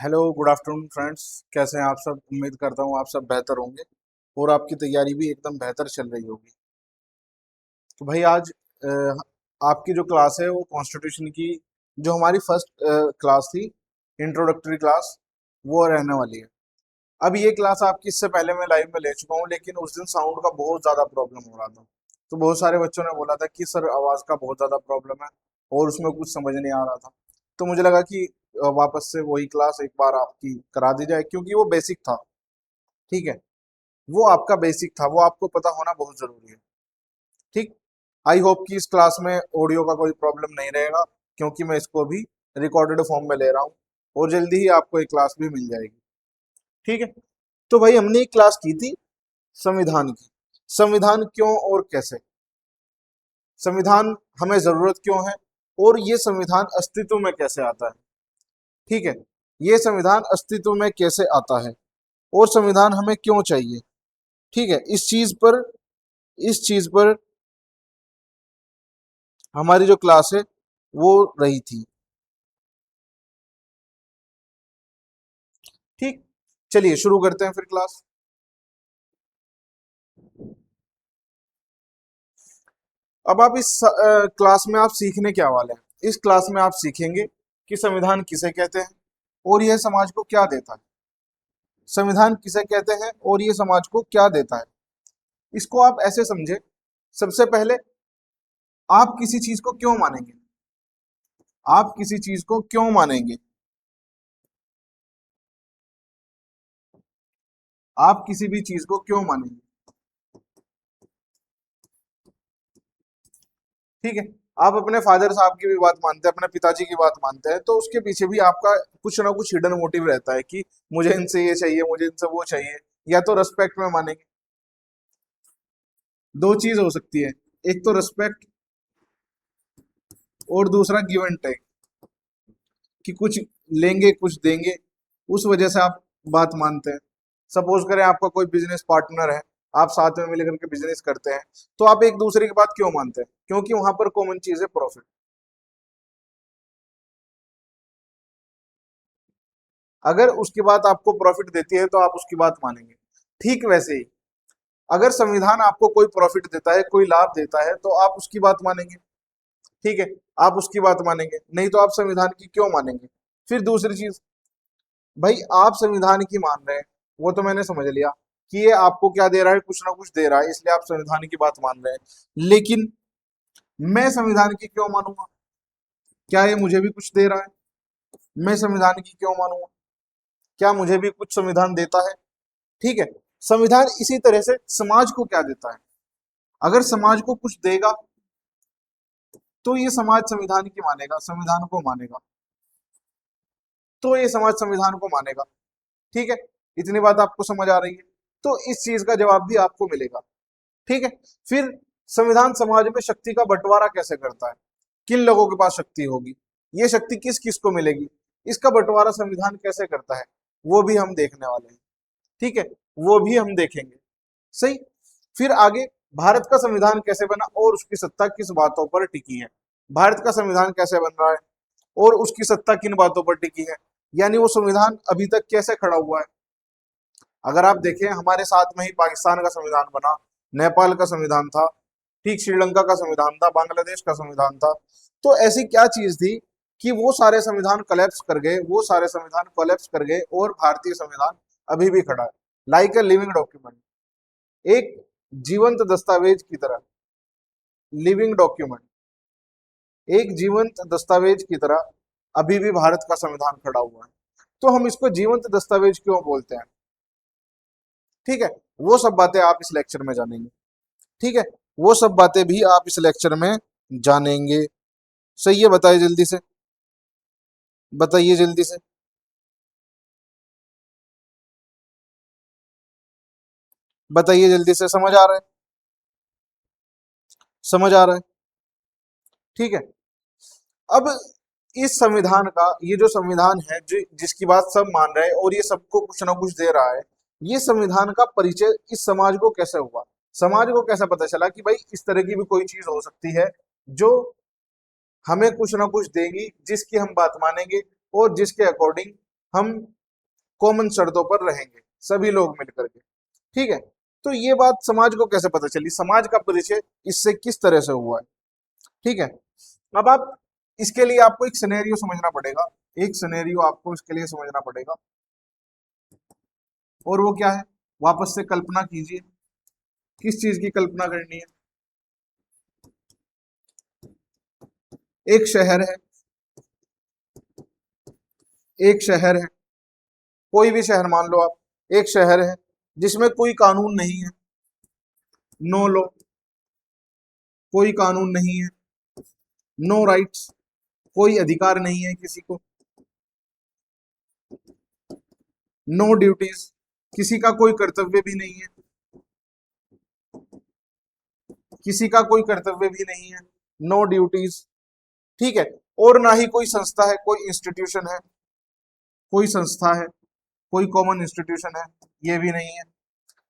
Hello good afternoon friends. कैसे हैं आप सब? उम्मीद करता हूँ आप सब बेहतर होंगे और आपकी तैयारी भी एकदम बेहतर चल रही होगी। तो भाई आज अ, आपकी जो क्लास है वो कॉन्स्टिट्यूशन की जो हमारी फर्स्ट क्लास थी, इंट्रोडक्टरी क्लास, वो रहने वाली है। अब ये क्लास आपकी इससे पहले मैं लाइव में ले चुका हूँ, लेकिन उस दिन साउंड का बहुत ज़्यादा प्रॉब्लम हो रहा था। तो बहुत सारे बच्चों ने बोला था कि सर आवाज़ का बहुत ज़्यादा प्रॉब्लम है और उसमें कुछ समझ नहीं आ रहा था। तो मुझे लगा कि वापस से वही क्लास एक बार आपकी करा दी जाए, क्योंकि वो बेसिक था। ठीक है, वो आपका बेसिक था, वो आपको पता होना बहुत ज़रूरी है। ठीक। आई होप कि इस क्लास में ऑडियो का कोई प्रॉब्लम नहीं रहेगा, क्योंकि मैं इसको अभी रिकॉर्डेड फॉर्म में ले रहा हूँ और जल्दी ही आपको एक क्लास भी मिल जाएगी। ठीक है। तो भाई हमने एक क्लास की थी संविधान की। संविधान क्यों और कैसे, संविधान हमें जरूरत क्यों है, और ये संविधान अस्तित्व में कैसे आता है। ठीक है, ये संविधान अस्तित्व में कैसे आता है और संविधान हमें क्यों चाहिए। ठीक है, इस चीज पर हमारी जो क्लास है वो रही थी। ठीक, चलिए शुरू करते हैं फिर क्लास। अब आप इस क्लास में आप सीखने क्या वाले हैं? इस क्लास में आप सीखेंगे कि संविधान किसे कहते हैं और यह समाज को क्या देता है। संविधान किसे कहते हैं और ये समाज को क्या देता है, इसको आप ऐसे समझे। सबसे पहले, आप किसी चीज को क्यों मानेंगे? आप किसी चीज को क्यों मानेंगे? आप किसी भी चीज को क्यों मानेंगे? ठीक है, आप अपने फादर साहब की भी बात मानते हैं, अपने पिताजी की बात मानते हैं, तो उसके पीछे भी आपका कुछ ना कुछ हिडन मोटिव रहता है कि मुझे इनसे ये चाहिए, मुझे इनसे वो चाहिए। या तो रेस्पेक्ट में मानेंगे। दो चीज हो सकती है, एक तो रेस्पेक्ट और दूसरा गिव एंड टेक, कि कुछ लेंगे कुछ देंगे, उस वजह से आप बात मानते हैं। सपोज करें आपका कोई बिजनेस पार्टनर है, आप साथ में मिलकर के बिजनेस करते हैं, तो आप एक दूसरे की बात क्यों मानते हैं? क्योंकि वहां पर कॉमन चीज है, प्रॉफिट। अगर उसकी बात आपको प्रॉफिट देती है तो आप उसकी बात मानेंगे। ठीक वैसे ही, अगर संविधान आपको कोई प्रॉफिट देता है, कोई लाभ देता है, तो आप उसकी बात मानेंगे। ठीक है, आप उसकी बात मानेंगे, नहीं तो आप संविधान की क्यों मानेंगे? फिर दूसरी चीज, भाई आप संविधान की मान रहे हैं, वो तो मैंने समझ लिया कि ये आपको क्या दे रहा है, कुछ ना कुछ दे रहा है, इसलिए आप संविधान की बात मान रहे हैं। लेकिन मैं संविधान की क्यों मानूंगा? क्या ये मुझे भी कुछ दे रहा है? मैं संविधान की क्यों मानूंगा? क्या मुझे भी कुछ संविधान देता है? ठीक है, संविधान इसी तरह से समाज को क्या देता है। अगर समाज को कुछ देगा तो ये समाज संविधान की मानेगा, संविधान को मानेगा, तो ये समाज संविधान को मानेगा। ठीक है, इतनी बात आपको समझ आ रही है? तो इस चीज का जवाब भी आपको मिलेगा। ठीक है। फिर संविधान समाज में शक्ति का बंटवारा कैसे करता है? किन लोगों के पास शक्ति होगी, ये शक्ति किस किस को मिलेगी, इसका बंटवारा संविधान कैसे करता है, वो भी हम देखने वाले हैं। ठीक है, वो भी हम देखेंगे। सही। फिर आगे, भारत का संविधान कैसे बना और उसकी सत्ता किस बातों पर टिकी है। भारत का संविधान कैसे बन रहा है और उसकी सत्ता किन बातों पर टिकी है, यानी वो संविधान अभी तक कैसे खड़ा हुआ है। अगर आप देखें, हमारे साथ में ही पाकिस्तान का संविधान बना, नेपाल का संविधान था, ठीक, श्रीलंका का संविधान था, बांग्लादेश का संविधान था। तो ऐसी क्या चीज थी कि वो सारे संविधान कोलैप्स कर गए, वो सारे संविधान कोलैप्स कर गए और भारतीय संविधान अभी भी खड़ा है, लाइक ए लिविंग डॉक्यूमेंट, एक जीवंत दस्तावेज की तरह। लिविंग डॉक्यूमेंट, एक जीवंत दस्तावेज की तरह अभी भी भारत का संविधान खड़ा हुआ है। तो हम इसको जीवंत दस्तावेज क्यों बोलते हैं? ठीक है, वो सब बातें आप इस लेक्चर में जानेंगे। ठीक है, वो सब बातें भी आप इस लेक्चर में जानेंगे। सही है, बताइए जल्दी से, बताइए जल्दी से, बताइए जल्दी से। समझ आ रहा है? समझ आ रहा है? ठीक है। अब इस संविधान का, ये जो संविधान है जो जिसकी बात सब मान रहे हैं और ये सबको कुछ ना कुछ दे रहा है, ये संविधान का परिचय इस समाज को कैसे हुआ? समाज को कैसे पता चला कि भाई इस तरह की भी कोई चीज हो सकती है जो हमें कुछ ना कुछ देगी, जिसकी हम बात मानेंगे और जिसके अकॉर्डिंग हम कॉमन शर्तों पर रहेंगे सभी लोग मिलकर के। ठीक है, तो ये बात समाज को कैसे पता चली, समाज का परिचय इससे किस तरह से हुआ है। ठीक है, अब आप इसके लिए आपको एक सिनेरियो समझना पड़ेगा, एक सिनेरियो आपको इसके लिए समझना पड़ेगा, और वो क्या है, वापस से कल्पना कीजिए, किस चीज की कल्पना करनी है। एक शहर है, एक शहर है, कोई भी शहर मान लो आप, एक शहर है जिसमें कोई कानून नहीं है, नो लॉ, कोई कानून नहीं है, नो राइट्स, कोई अधिकार नहीं है किसी को, नो ड्यूटीज, किसी का कोई कर्तव्य भी नहीं है, किसी का कोई कर्तव्य भी नहीं है, नो ड्यूटीज। ठीक है, और ना ही कोई संस्था है, कोई इंस्टीट्यूशन है, कोई संस्था है, कोई कॉमन इंस्टीट्यूशन है, ये भी नहीं है।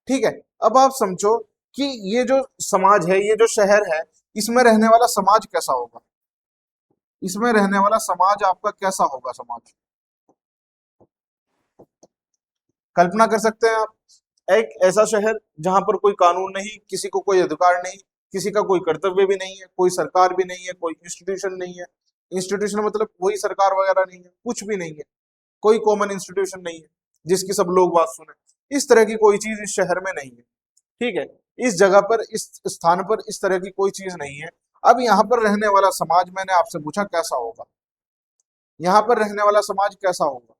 ठीक है, अब आप समझो कि ये जो समाज है, ये जो शहर है, इसमें रहने वाला समाज कैसा होगा, इसमें रहने वाला समाज आपका कैसा होगा, समाज कल्पना कर सकते हैं आप। एक ऐसा शहर जहां पर कोई कानून नहीं, किसी को कोई अधिकार नहीं, किसी का कोई कर्तव्य भी नहीं है, कोई सरकार भी नहीं है, कोई इंस्टीट्यूशन नहीं है, इंस्टीट्यूशन मतलब वही सरकार वगैरह नहीं है, कुछ भी नहीं है, कोई कॉमन इंस्टीट्यूशन नहीं है जिसकी सब लोग बात सुने, इस तरह की कोई चीज इस शहर में नहीं है। ठीक है, इस जगह पर, इस स्थान पर इस तरह की कोई चीज नहीं है। अब यहाँ पर रहने वाला समाज, मैंने आपसे पूछा कैसा होगा, यहाँ पर रहने वाला समाज कैसा होगा,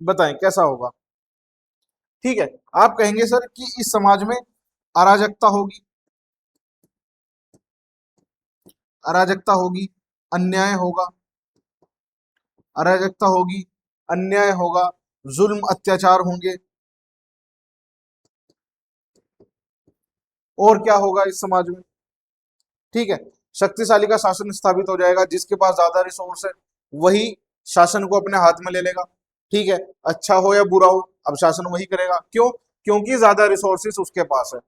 बताएं कैसा होगा। ठीक है, आप कहेंगे सर कि इस समाज में अराजकता होगी, अराजकता होगी, अन्याय होगा, अराजकता होगी, अन्याय होगा, जुल्म अत्याचार होंगे, और क्या होगा इस समाज में। ठीक है, शक्तिशाली का शासन स्थापित हो जाएगा, जिसके पास ज्यादा रिसोर्स है वही शासन को अपने हाथ में ले लेगा। ठीक है, अच्छा हो या बुरा हो, अब शासन वही करेगा, क्यों, क्योंकि ज्यादा रिसोर्सेस उसके पास है।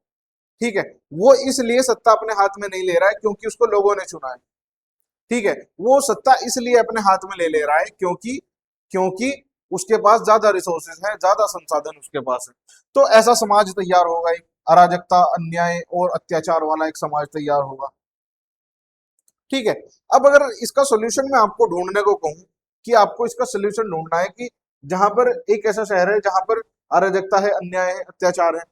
ठीक है, वो इसलिए सत्ता अपने हाथ में नहीं ले रहा है क्योंकि उसको लोगों ने चुना है। ठीक है, वो सत्ता इसलिए अपने हाथ में ले ले रहा है क्योंकि क्योंकि उसके पास ज्यादा रिसोर्सेज है, ज्यादा संसाधन उसके पास है। तो ऐसा समाज तैयार होगा, एक अराजकता, अन्याय और अत्याचार वाला एक समाज तैयार होगा। ठीक है, अब अगर इसका सोल्यूशन मैं आपको ढूंढने को कहूं, कि आपको इसका सोल्यूशन ढूंढना है कि जहां पर एक ऐसा शहर है जहां पर अराजकता है, अन्याय है, अत्याचार है,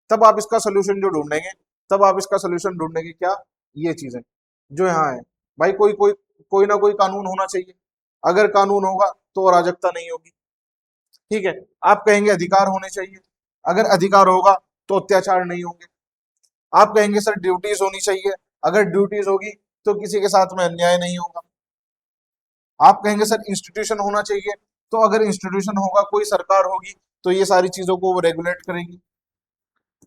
तब आप इसका सोल्यूशन जो ढूंढेंगे, तब आप इसका सोल्यूशन ढूंढेंगे क्या, ये चीजें जो यहाँ है। भाई कोई कोई कोई ना कोई कानून होना चाहिए, अगर कानून होगा तो अराजकता नहीं होगी। ठीक है, आप कहेंगे अधिकार होने चाहिए, अगर अधिकार होगा तो अत्याचार नहीं होंगे। आप कहेंगे सर ड्यूटीज होनी चाहिए, अगर ड्यूटीज होगी तो किसी के साथ में अन्याय नहीं होगा। आप कहेंगे सर इंस्टीट्यूशन होना चाहिए, तो अगर इंस्टीट्यूशन होगा, कोई सरकार होगी, तो ये सारी चीजों को वो रेगुलेट करेगी,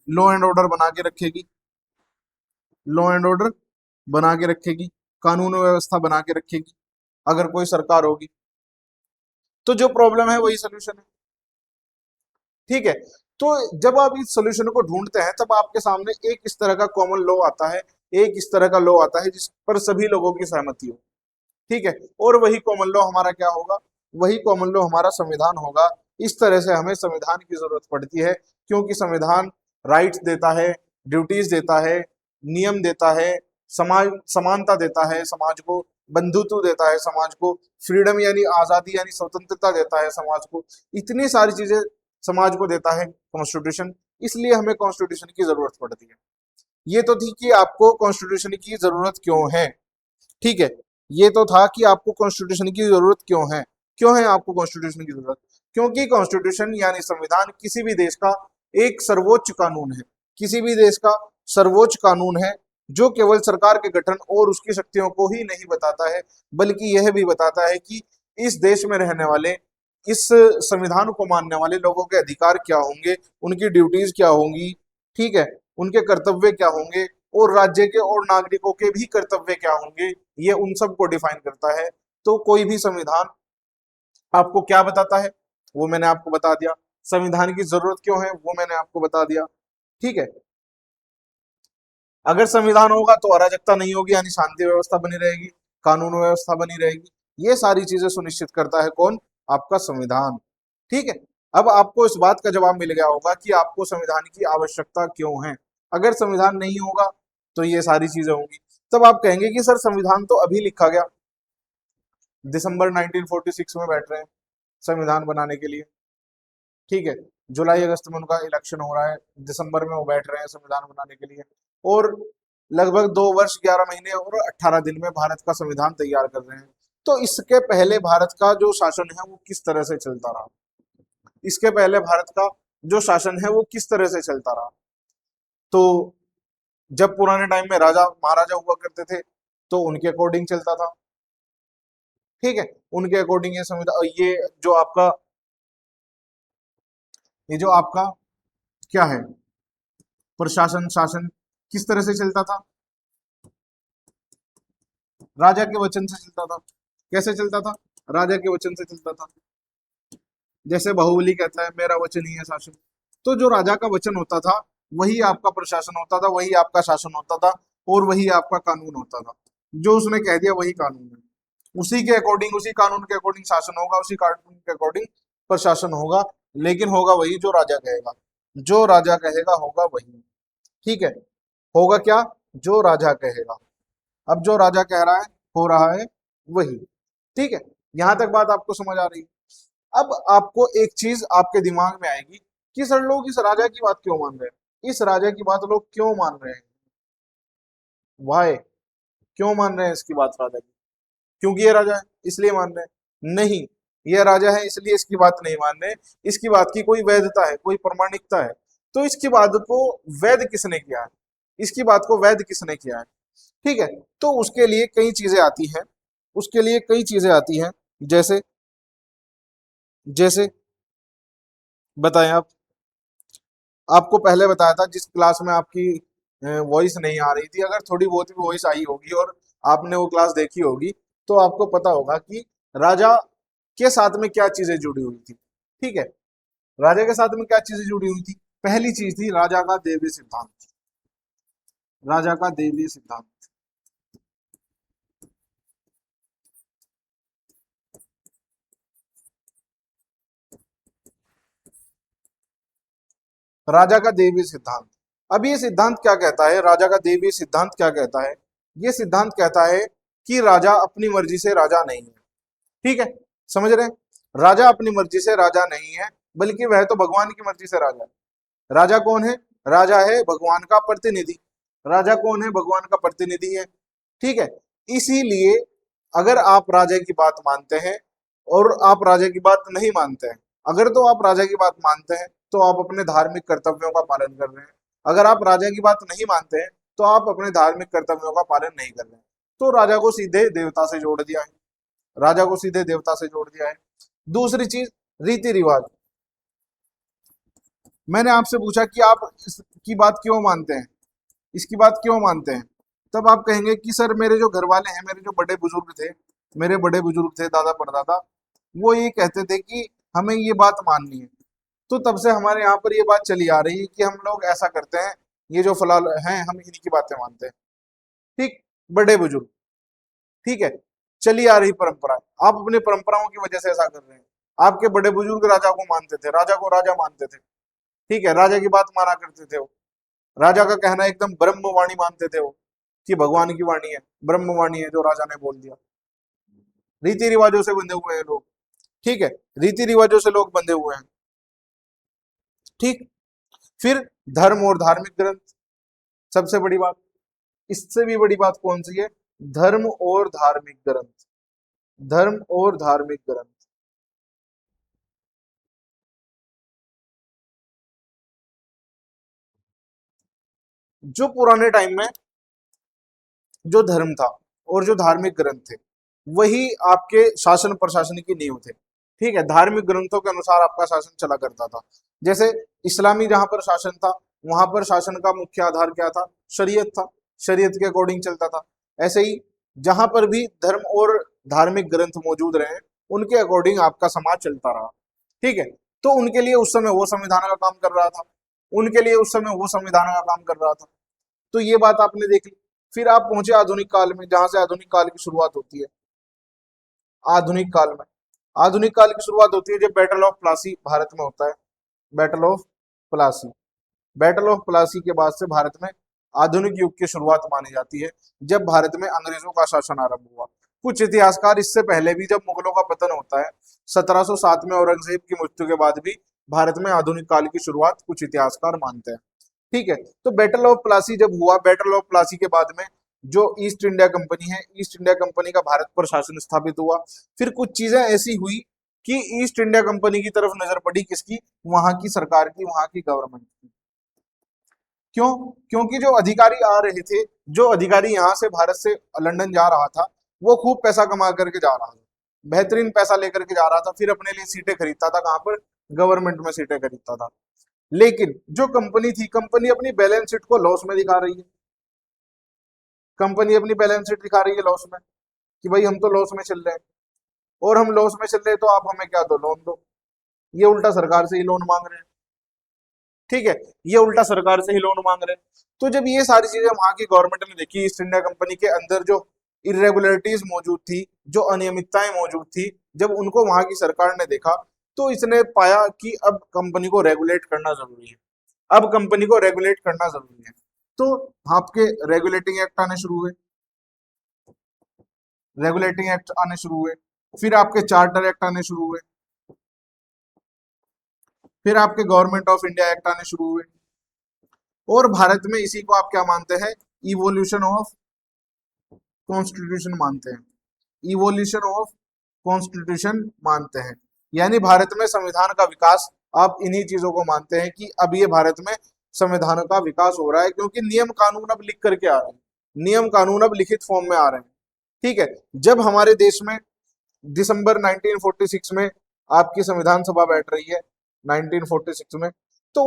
लॉ एंड ऑर्डर बना के रखेगी, लॉ एंड ऑर्डर बना के रखेगी, कानून व्यवस्था बना के रखेगी, अगर कोई सरकार होगी। तो जो प्रॉब्लम है वही सोल्यूशन है। ठीक है, तो जब आप इस सोल्यूशन को ढूंढते हैं, तब आपके सामने एक इस तरह का कॉमन लॉ आता है, एक इस तरह का लॉ आता है जिस पर सभी लोगों की सहमति हो। ठीक है, और वही कॉमन लॉ हमारा क्या होगा, वही कॉमन लॉ हमारा संविधान होगा। इस तरह से हमें संविधान की जरूरत पड़ती है, क्योंकि संविधान राइट्स देता है, ड्यूटीज देता है, नियम देता है, समाज समानता देता है समाज को, बंधुत्व देता है समाज को, फ्रीडम यानी आजादी यानी स्वतंत्रता देता है समाज को, इतनी सारी चीजें समाज को देता है कॉन्स्टिट्यूशन। इसलिए हमें कॉन्स्टिट्यूशन की जरूरत पड़ती है। ये तो थी कि आपको कॉन्स्टिट्यूशन की जरूरत क्यों है। ठीक है, ये तो था कि आपको कॉन्स्टिट्यूशन की जरूरत क्यों है आपको कॉन्स्टिट्यूशन की जरूरत, क्योंकि कॉन्स्टिट्यूशन यानी संविधान किसी भी देश का एक सर्वोच्च कानून है, किसी भी देश का सर्वोच्च कानून है, जो केवल सरकार के गठन और उसकी शक्तियों को ही नहीं बताता है, बल्कि यह भी बताता है कि इस देश में रहने वाले, इस संविधान को मानने वाले लोगों के अधिकार क्या होंगे, उनकी ड्यूटीज क्या होंगी, ठीक है, उनके कर्तव्य क्या होंगे, और राज्य के और नागरिकों के भी कर्तव्य क्या होंगे, ये उन सब को डिफाइन करता है। तो कोई भी संविधान आपको क्या बताता है, वो मैंने आपको बता दिया, संविधान की जरूरत क्यों है वो मैंने आपको बता दिया। ठीक है, अगर संविधान होगा तो अराजकता नहीं होगी, यानी शांति व्यवस्था बनी रहेगी, कानून व्यवस्था बनी रहेगी। ये सारी चीजें सुनिश्चित करता है कौन? आपका संविधान। ठीक है, अब आपको इस बात का जवाब मिल गया होगा कि आपको संविधान की आवश्यकता क्यों है। अगर संविधान नहीं होगा तो ये सारी चीजें होंगी। तब आप कहेंगे कि सर संविधान तो अभी लिखा गया, दिसंबर 1946 में बैठ रहे हैं संविधान बनाने के लिए। ठीक है, जुलाई अगस्त में उनका इलेक्शन हो रहा है, दिसंबर में वो बैठ रहे हैं संविधान बनाने के लिए, और लगभग 2 वर्ष 11 महीने और 18 दिन में भारत का संविधान तैयार कर रहे हैं। तो इसके पहले भारत का जो शासन है वो किस तरह से चलता रहा? इसके पहले भारत का जो शासन है वो किस तरह से चलता रहा? तो जब पुराने टाइम में राजा महाराजा हुआ करते थे तो उनके अकॉर्डिंग चलता था। ठीक है, उनके अकॉर्डिंग ये संविधान, ये जो आपका क्या है, प्रशासन शासन किस तरह से चलता था? राजा के वचन से चलता था। कैसे चलता था? राजा के वचन से चलता था। जैसे बाहुबली कहता है मेरा वचन ही है शासन। तो जो राजा का वचन होता था वही आपका प्रशासन होता था, वही आपका शासन होता था, और वही आपका कानून होता था। जो उसने कह दिया वही कानून है। उसी के अकॉर्डिंग, उसी कानून के अकॉर्डिंग शासन होगा, उसी कानून के अकॉर्डिंग प्रशासन होगा, लेकिन होगा वही जो राजा कहेगा। जो राजा कहेगा होगा वही। ठीक है, होगा क्या? जो राजा कहेगा। अब जो राजा कह रहा है हो रहा है वही। ठीक है, यहां तक बात आपको समझ आ रही है? अब आपको एक चीज आपके दिमाग में आएगी कि सर लोग इस राजा की बात क्यों मान रहे हैं? इस राजा की बात लोग क्यों मान रहे हैं? वाई? क्यों मान रहे हैं इसकी बात राजा की? क्योंकि ये राजा है इसलिए मान रहे हैं? नहीं, ये राजा है इसलिए इसकी बात नहीं मान रहे। इसकी बात की कोई वैधता है, कोई प्रमाणिकता है। तो इसकी बात को वैध किसने किया है? इसकी बात को वैध किसने किया है? ठीक है, तो उसके लिए कई चीजें आती हैं। उसके लिए कई चीजें आती हैं। जैसे जैसे बताएं आप। आपको पहले बताया था जिस क्लास में आपकी वॉइस नहीं आ रही थी, अगर थोड़ी बहुत भी वॉइस आई होगी और आपने वो क्लास देखी होगी तो आपको पता होगा कि राजा के साथ में क्या चीजें जुड़ी हुई थी। ठीक है, राजा के साथ में क्या चीजें जुड़ी हुई थी? पहली चीज थी राजा का देवी सिद्धांत। राजा का देवी सिद्धांत। राजा का देवी सिद्धांत। अब ये सिद्धांत क्या कहता है? राजा का देवी सिद्धांत क्या कहता है? ये सिद्धांत कहता है कि राजा अपनी मर्जी से राजा नहीं है। ठीक है, समझ रहे हैं? राजा अपनी मर्जी से राजा नहीं है, बल्कि वह तो भगवान की मर्जी से राजा है। राजा कौन है? राजा है भगवान का प्रतिनिधि। राजा कौन है? भगवान का प्रतिनिधि है। ठीक है, इसीलिए अगर आप राजा की बात मानते हैं और आप राजा की बात नहीं मानते हैं, अगर तो आप राजा की बात मानते हैं तो आप अपने धार्मिक कर्तव्यों का पालन कर रहे हैं। अगर आप राजा की बात नहीं मानते हैं तो आप अपने धार्मिक कर्तव्यों का पालन नहीं कर रहे हैं। तो राजा को सीधे देवता से जोड़ दिया है। राजा को सीधे देवता से जोड़ दिया है। दूसरी चीज, रीति रिवाज। मैंने आपसे पूछा कि आप इसकी बात क्यों मानते हैं, इसकी बात क्यों मानते हैं? तब आप कहेंगे कि सर मेरे जो घर वाले हैं, मेरे जो बड़े बुजुर्ग थे, मेरे बड़े बुजुर्ग थे, दादा परदादा, वो ये कहते थे कि हमें ये बात माननी है। तो तब से हमारे यहाँ पर ये बात चली आ रही है कि हम लोग ऐसा करते हैं, ये जो फलाल हैं हम इन्हीं की बातें मानते हैं। ठीक, बड़े बुजुर्ग। ठीक है, चली आ रही परंपरा। आप अपनी परंपराओं की वजह से ऐसा कर रहे हैं। आपके बड़े बुजुर्ग राजा को मानते थे, राजा को राजा मानते थे। ठीक है, राजा की बात माना करते थे वो। राजा का कहना एकदम ब्रह्मवाणी मानते थे वो, कि भगवान की वाणी है, ब्रह्मवाणी है जो राजा ने बोल दिया। रीति रिवाजों से बंधे हुए हैं लोग। ठीक है, रीति रिवाजों से लोग बंधे हुए हैं। ठीक, फिर धर्म और धार्मिक ग्रंथ। सबसे बड़ी बात, इससे भी बड़ी बात कौन सी है? धर्म और धार्मिक ग्रंथ। धर्म और धार्मिक ग्रंथ। जो पुराने टाइम में जो धर्म था और जो धार्मिक ग्रंथ थे, वही आपके शासन प्रशासन की नींव थे। ठीक है, धार्मिक ग्रंथों के अनुसार आपका शासन चला करता था। जैसे इस्लामी जहां पर शासन था, वहां पर शासन का मुख्य आधार क्या था? शरीयत था। शरीयत के अकॉर्डिंग चलता था। ऐसे ही जहां पर भी धर्म और धार्मिक ग्रंथ मौजूद रहे, उनके अकॉर्डिंग आपका समाज चलता रहा। ठीक है, तो उनके लिए उस समय वो संविधान का काम कर रहा था, उनके लिए उस समय वो संविधान का काम कर रहा था। तो ये बात आपने देख ली। फिर आप पहुंचे आधुनिक काल में, जहां से आधुनिक काल की शुरुआत होती है। आधुनिक काल में। आधुनिक काल की शुरुआत होती है जब बैटल ऑफ प्लासी भारत में होता है। Battle of Plassey. Battle of Plassey के बाद से भारत में आधुनिक युग की शुरुआत मानी जाती है, जब भारत में अंग्रेजों का शासन आरंभ हुआ। कुछ इतिहासकार इससे पहले भी, जब मुगलों का पतन होता है 1707 में औरंगजेब की मृत्यु के बाद भी, भारत में आधुनिक काल की शुरुआत कुछ इतिहासकार मानते हैं। ठीक है, तो बैटल ऑफ प्लासी जब हुआ, बैटल ऑफ प्लासी के बाद में जो ईस्ट इंडिया कंपनी है, ईस्ट इंडिया कंपनी का भारत पर शासन स्थापित हुआ। फिर कुछ चीजें ऐसी हुई कि ईस्ट इंडिया कंपनी की तरफ नजर पड़ी, किसकी? वहां की सरकार की, वहां की गवर्नमेंट की। क्यों? क्योंकि जो अधिकारी आ रहे थे, जो अधिकारी यहाँ से भारत से लंदन जा रहा था, वो खूब पैसा कमा करके जा रहा था, बेहतरीन पैसा लेकर के जा रहा था, फिर अपने लिए सीटें खरीदता था। कहाँ पर? गवर्नमेंट में सीटें खरीदता था। लेकिन जो कंपनी थी, कंपनी अपनी बैलेंस शीट को लॉस में दिखा रही है। कंपनी अपनी बैलेंस शीट दिखा रही है लॉस में, कि भाई हम तो लॉस में चल रहे हैं, और हम लॉस में चल रहे हैं तो आप हमें क्या दो? लोन दो। ये उल्टा सरकार से ही लोन मांग रहे हैं। ठीक है, ये उल्टा सरकार से ही लोन मांग रहे हैं। तो जब ये सारी चीजें वहां की गवर्नमेंट ने देखी, ईस्ट इंडिया कंपनी के अंदर जो इरेगुलरिटीज मौजूद थी, जो अनियमितताएं मौजूद थी, जब उनको वहां की सरकार ने देखा, तो इसने पाया कि अब कंपनी को रेगुलेट करना जरूरी है। अब कंपनी को रेगुलेट करना जरूरी है। तो आपके रेगुलेटिंग एक्ट आने शुरू हुए, रेगुलेटिंग एक्ट आने शुरू हुए, फिर आपके चार्टर एक्ट आने शुरू हुए, फिर आपके गवर्नमेंट ऑफ इंडिया एक्ट आने शुरू हुए। और भारत में इसी को आप क्या मानते हैं? इवोल्यूशन ऑफ कॉन्स्टिट्यूशन मानते हैं। इवोल्यूशन ऑफ कॉन्स्टिट्यूशन मानते हैं, यानी भारत में संविधान का विकास। आप इन्हीं चीजों को मानते हैं कि अब ये भारत में संविधान का विकास हो रहा है, क्योंकि नियम कानून अब लिख करके आ रहे हैं, नियम कानून अब लिखित फॉर्म में आ रहे हैं। ठीक है, जब हमारे देश में दिसंबर 1946 में आपकी संविधान सभा बैठ रही है, 1946 में, तो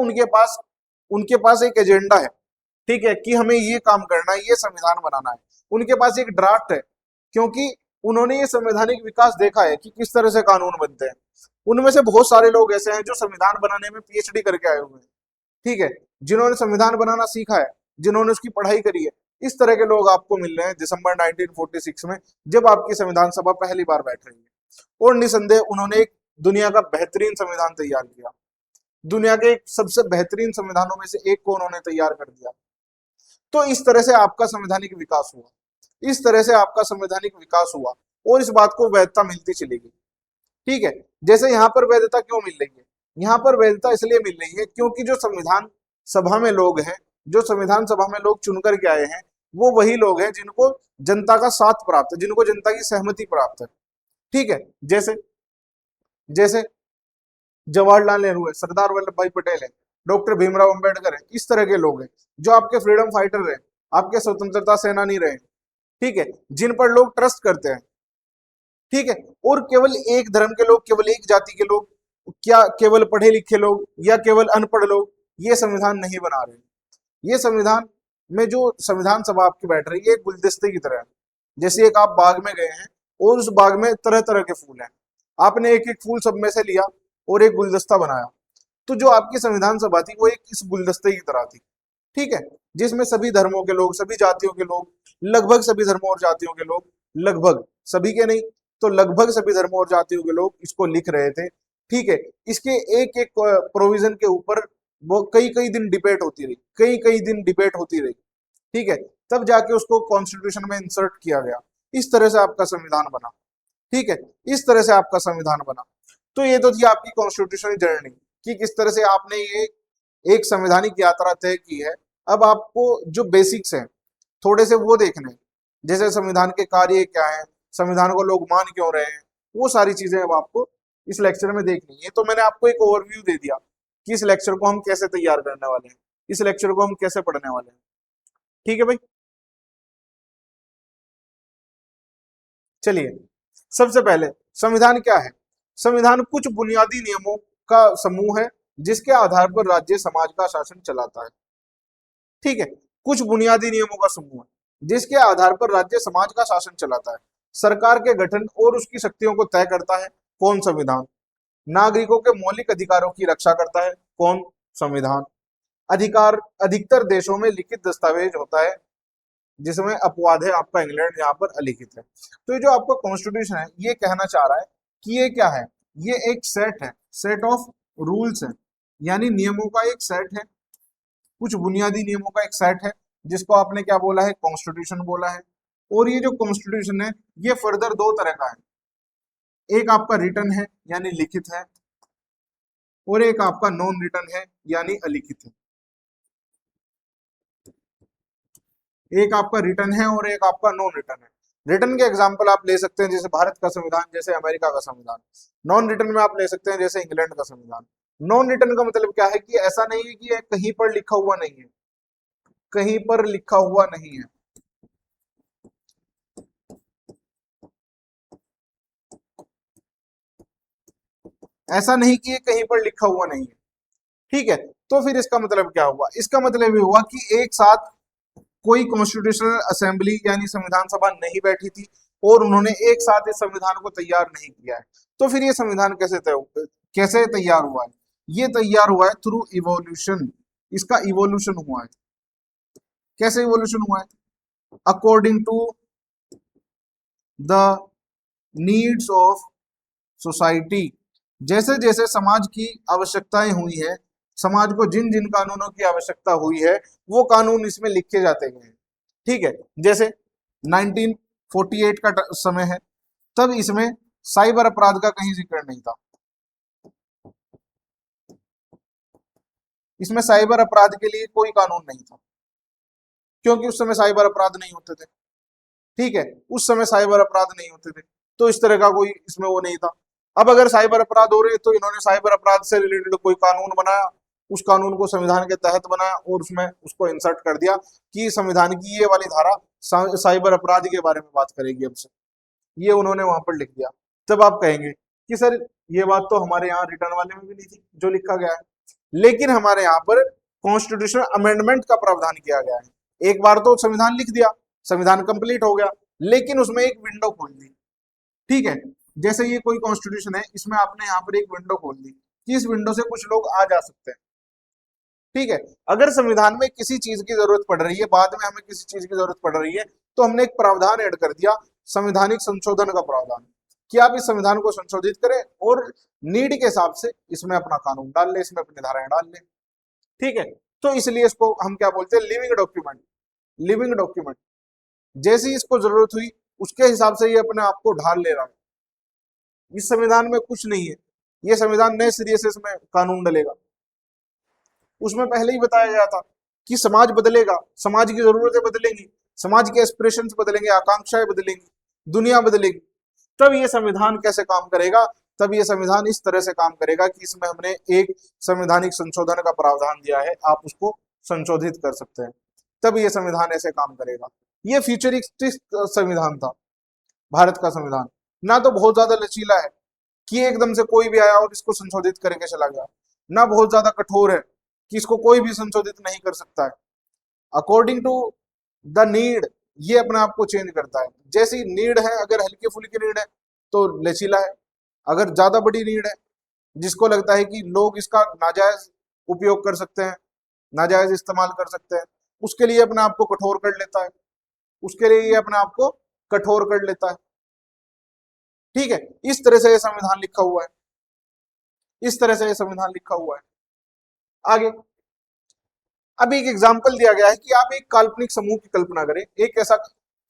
उनके पास एक एजेंडा है। ठीक है, कि हमें ये काम करना है, ये संविधान बनाना है। उनके पास एक ड्राफ्ट है, क्योंकि उन्होंने ये संवैधानिक विकास देखा है कि किस तरह से कानून बनते हैं। उनमें से बहुत सारे लोग ऐसे हैं जो संविधान बनाने में पीएचडी करके आए हुए हैं। ठीक है, जिन्होंने संविधान बनाना सीखा है, जिन्होंने उसकी पढ़ाई करी है। इस तरह के लोग आपको मिल रहे हैं दिसंबर 1946 में, जब आपकी संविधान सभा पहली बार बैठ रही है। और निसंदेह उन्होंने एक दुनिया का बेहतरीन संविधान तैयार किया। दुनिया के एक सबसे बेहतरीन संविधानों में से एक को उन्होंने तैयार कर दिया। तो इस तरह से आपका संवैधानिक विकास हुआ, इस तरह से आपका संवैधानिक विकास हुआ, और इस बात को वैधता मिलती चलेगी। ठीक है, जैसे यहाँ पर वैधता क्यों मिल रही है? यहाँ पर वैधता इसलिए मिल रही है क्योंकि जो संविधान सभा में लोग हैं, जो संविधान सभा में लोग चुन करके आए हैं, वो वही लोग हैं जिनको जनता का साथ प्राप्त है, जिनको जनता की सहमति प्राप्त है। ठीक है, जैसे जैसे जवाहरलाल नेहरू है, सरदार वल्लभ भाई पटेल है, डॉक्टर भीमराव अंबेडकर है। इस तरह के लोग हैं जो आपके फ्रीडम फाइटर रहे, आपके स्वतंत्रता सेनानी रहे। ठीक है, जिन पर लोग ट्रस्ट करते हैं। ठीक है, और केवल एक धर्म के लोग, केवल एक जाति के लोग, क्या केवल पढ़े लिखे लोग या केवल अनपढ़ लोग ये संविधान नहीं बना रहे। ये संविधान में जो संविधान सभा आपकी बैठ रही है, एक गुलदस्ते की तरह है। जैसे एक आप बाग में गए हैं और उस बाग में तरह तरह के फूल हैं, आपने एक एक फूल सब में से लिया और एक गुलदस्ता बनाया। तो जो आपकी संविधान सभा थी वो एक इस गुलदस्ते की तरह थी। ठीक है, जिसमें सभी धर्मों के लोग, सभी जातियों के लोग, लगभग सभी धर्मों और जातियों के लोग, लगभग सभी के नहीं तो लगभग सभी धर्मों और जातियों के लोग इसको लिख रहे थे। ठीक है, इसके एक एक प्रोविजन के ऊपर वो कई कई दिन डिबेट होती रही, कई कई दिन डिबेट होती रही। ठीक है, तब जाके उसको कॉन्स्टिट्यूशन में इंसर्ट किया गया। इस तरह से आपका संविधान बना। ठीक है, इस तरह से आपका संविधान बना। तो ये तो थी आपकी कॉन्स्टिट्यूशनल जर्नी, कि किस तरह से आपने ये एक संवैधानिक यात्रा तय की है। अब आपको जो बेसिक्स हैं थोड़े से वो देखने, जैसे संविधान के कार्य क्या है, संविधान को लोग मान क्यों रहे हैं, वो सारी चीजें अब आपको इस लेक्चर में देखनी है। तो मैंने आपको एक ओवरव्यू दे दिया कि इस लेक्चर को हम कैसे तैयार करने वाले हैं, इस लेक्चर को हम कैसे पढ़ने वाले हैं। ठीक है भाई, चलिए सबसे पहले संविधान क्या है? संविधान कुछ बुनियादी नियमों का समूह है जिसके आधार पर राज्य समाज का शासन चलाता है। ठीक है, कुछ बुनियादी नियमों का समूह है जिसके आधार पर राज्य समाज का शासन चलाता है। सरकार के गठन और उसकी शक्तियों को तय करता है कौन? संविधान। नागरिकों के मौलिक अधिकारों की रक्षा करता है कौन? संविधान। अधिकार अधिकतर देशों में लिखित दस्तावेज होता है जिसमें अपवाद है आपका इंग्लैंड, यहाँ पर अलिखित है। तो ये जो आपका कॉन्स्टिट्यूशन है ये कहना चाह रहा है कि ये क्या है, ये एक सेट है, सेट ऑफ रूल्स है, यानी नियमों का एक सेट है, कुछ बुनियादी नियमों का एक सेट है, जिसको आपने क्या बोला है, कॉन्स्टिट्यूशन बोला है। और ये जो कॉन्स्टिट्यूशन है ये फर्दर दो तरह का है, एक आपका रिटन है यानी लिखित है, और एक आपका नॉन रिटन है यानी अलिखित है। एक आपका रिटन है और एक आपका नॉन रिटन है। रिटन के एग्जाम्पल आप ले सकते हैं जैसे भारत का संविधान, जैसे अमेरिका का संविधान। नॉन रिटन में आप ले सकते हैं जैसे इंग्लैंड का संविधान। नॉन रिटन का मतलब क्या है कि ऐसा नहीं है कि ये कहीं पर लिखा हुआ नहीं है, कहीं पर लिखा हुआ नहीं है। ऐसा नहीं कि ये कहीं पर लिखा हुआ नहीं है, ठीक है। तो फिर इसका मतलब क्या हुआ, इसका मतलब ये हुआ कि एक साथ कोई कॉन्स्टिट्यूशनल असेंबली यानी संविधान सभा नहीं बैठी थी और उन्होंने एक साथ इस संविधान को तैयार नहीं किया है। तो फिर ये संविधान कैसे तैयार हुआ है, ये तैयार हुआ है थ्रू इवोल्यूशन। इसका इवोल्यूशन हुआ है। कैसे इवोल्यूशन हुआ है, according to the needs of society. जैसे जैसे समाज की आवश्यकताएं हुई है, समाज को जिन जिन कानूनों की आवश्यकता हुई है वो कानून इसमें लिखे जाते गए हैं, ठीक है। जैसे 1948 का समय है, तब इसमें साइबर अपराध का कहीं जिक्र नहीं था। इसमें साइबर अपराध के लिए कोई कानून नहीं था, क्योंकि उस समय साइबर अपराध नहीं होते थे, ठीक है। उस समय साइबर अपराध नहीं होते थे, तो इस तरह का कोई इसमें वो नहीं था। अब अगर साइबर अपराध हो रहे तो इन्होंने साइबर अपराध से रिलेटेड कोई कानून बनाया, उस कानून को संविधान के तहत बनाया और उसमें उसको इंसर्ट कर दिया कि संविधान की ये वाली धारा साइबर अपराध के बारे में बात करेगी अब से, ये उन्होंने वहां पर लिख दिया। तब आप कहेंगे कि सर ये बात तो हमारे यहाँ रिटर्न वाले में भी नहीं थी जो लिखा गया है, लेकिन हमारे यहाँ पर कॉन्स्टिट्यूशनल अमेंडमेंट का प्रावधान किया गया है। एक बार तो संविधान लिख दिया, संविधान कंप्लीट हो गया, लेकिन उसमें एक विंडो खोल दी, ठीक है। जैसे ये कोई कॉन्स्टिट्यूशन है, इसमें आपने यहाँ पर एक विंडो खोल दी कि इस विंडो से कुछ लोग आ जा सकते हैं, ठीक है। अगर संविधान में किसी चीज की जरूरत पड़ रही है, बाद में हमें किसी चीज की जरूरत पड़ रही है, तो हमने एक प्रावधान ऐड कर दिया, संवैधानिक संशोधन का प्रावधान, कि आप इस संविधान को संशोधित करें और नीड के हिसाब से इसमें अपना कानून डाल ले, इसमें अपनी धाराएं डाल ले, ठीक है। तो इसलिए इसको हम क्या बोलते हैं, लिविंग डॉक्यूमेंट। लिविंग डॉक्यूमेंट जैसी इसको जरूरत हुई उसके हिसाब से ये अपने आप को ढाल ले रहा है। इस संविधान में कुछ नहीं है, ये संविधान नए सिरे से इसमें कानून डलेगा। उसमें पहले ही बताया गया था कि समाज बदलेगा, समाज की जरूरतें बदलेंगी, समाज के एस्पिरेशंस बदलेंगे, आकांक्षाएं बदलेंगी, दुनिया बदलेगी। तब ये संविधान कैसे काम करेगा, तब ये संविधान इस तरह से काम करेगा कि इसमें हमने एक संवैधानिक संशोधन का प्रावधान दिया है, आप उसको संशोधित कर सकते हैं, तब ये संविधान ऐसे काम करेगा। ये फ्यूचरिस्टिक संविधान था भारत का संविधान, ना तो बहुत ज्यादा लचीला है कि एकदम से कोई भी आया और इसको संशोधित करके चला गया, ना बहुत ज्यादा कठोर है कि इसको कोई भी संशोधित नहीं कर सकता है। अकॉर्डिंग टू द नीड ये अपने आप को चेंज करता है। जैसी नीड है, अगर हल्की फुल्की नीड है तो लचीला है, अगर ज्यादा बड़ी नीड है जिसको लगता है कि लोग इसका नाजायज उपयोग कर सकते हैं, नाजायज इस्तेमाल कर सकते हैं, उसके लिए अपने आप को कठोर कर लेता है, उसके लिए ये अपने आप को कठोर कर लेता है, ठीक है। इस तरह से ये संविधान लिखा हुआ है, इस तरह से ये संविधान लिखा हुआ है। आगे अब एक एग्जाम्पल दिया गया है कि आप एक काल्पनिक समूह की कल्पना करें, एक ऐसा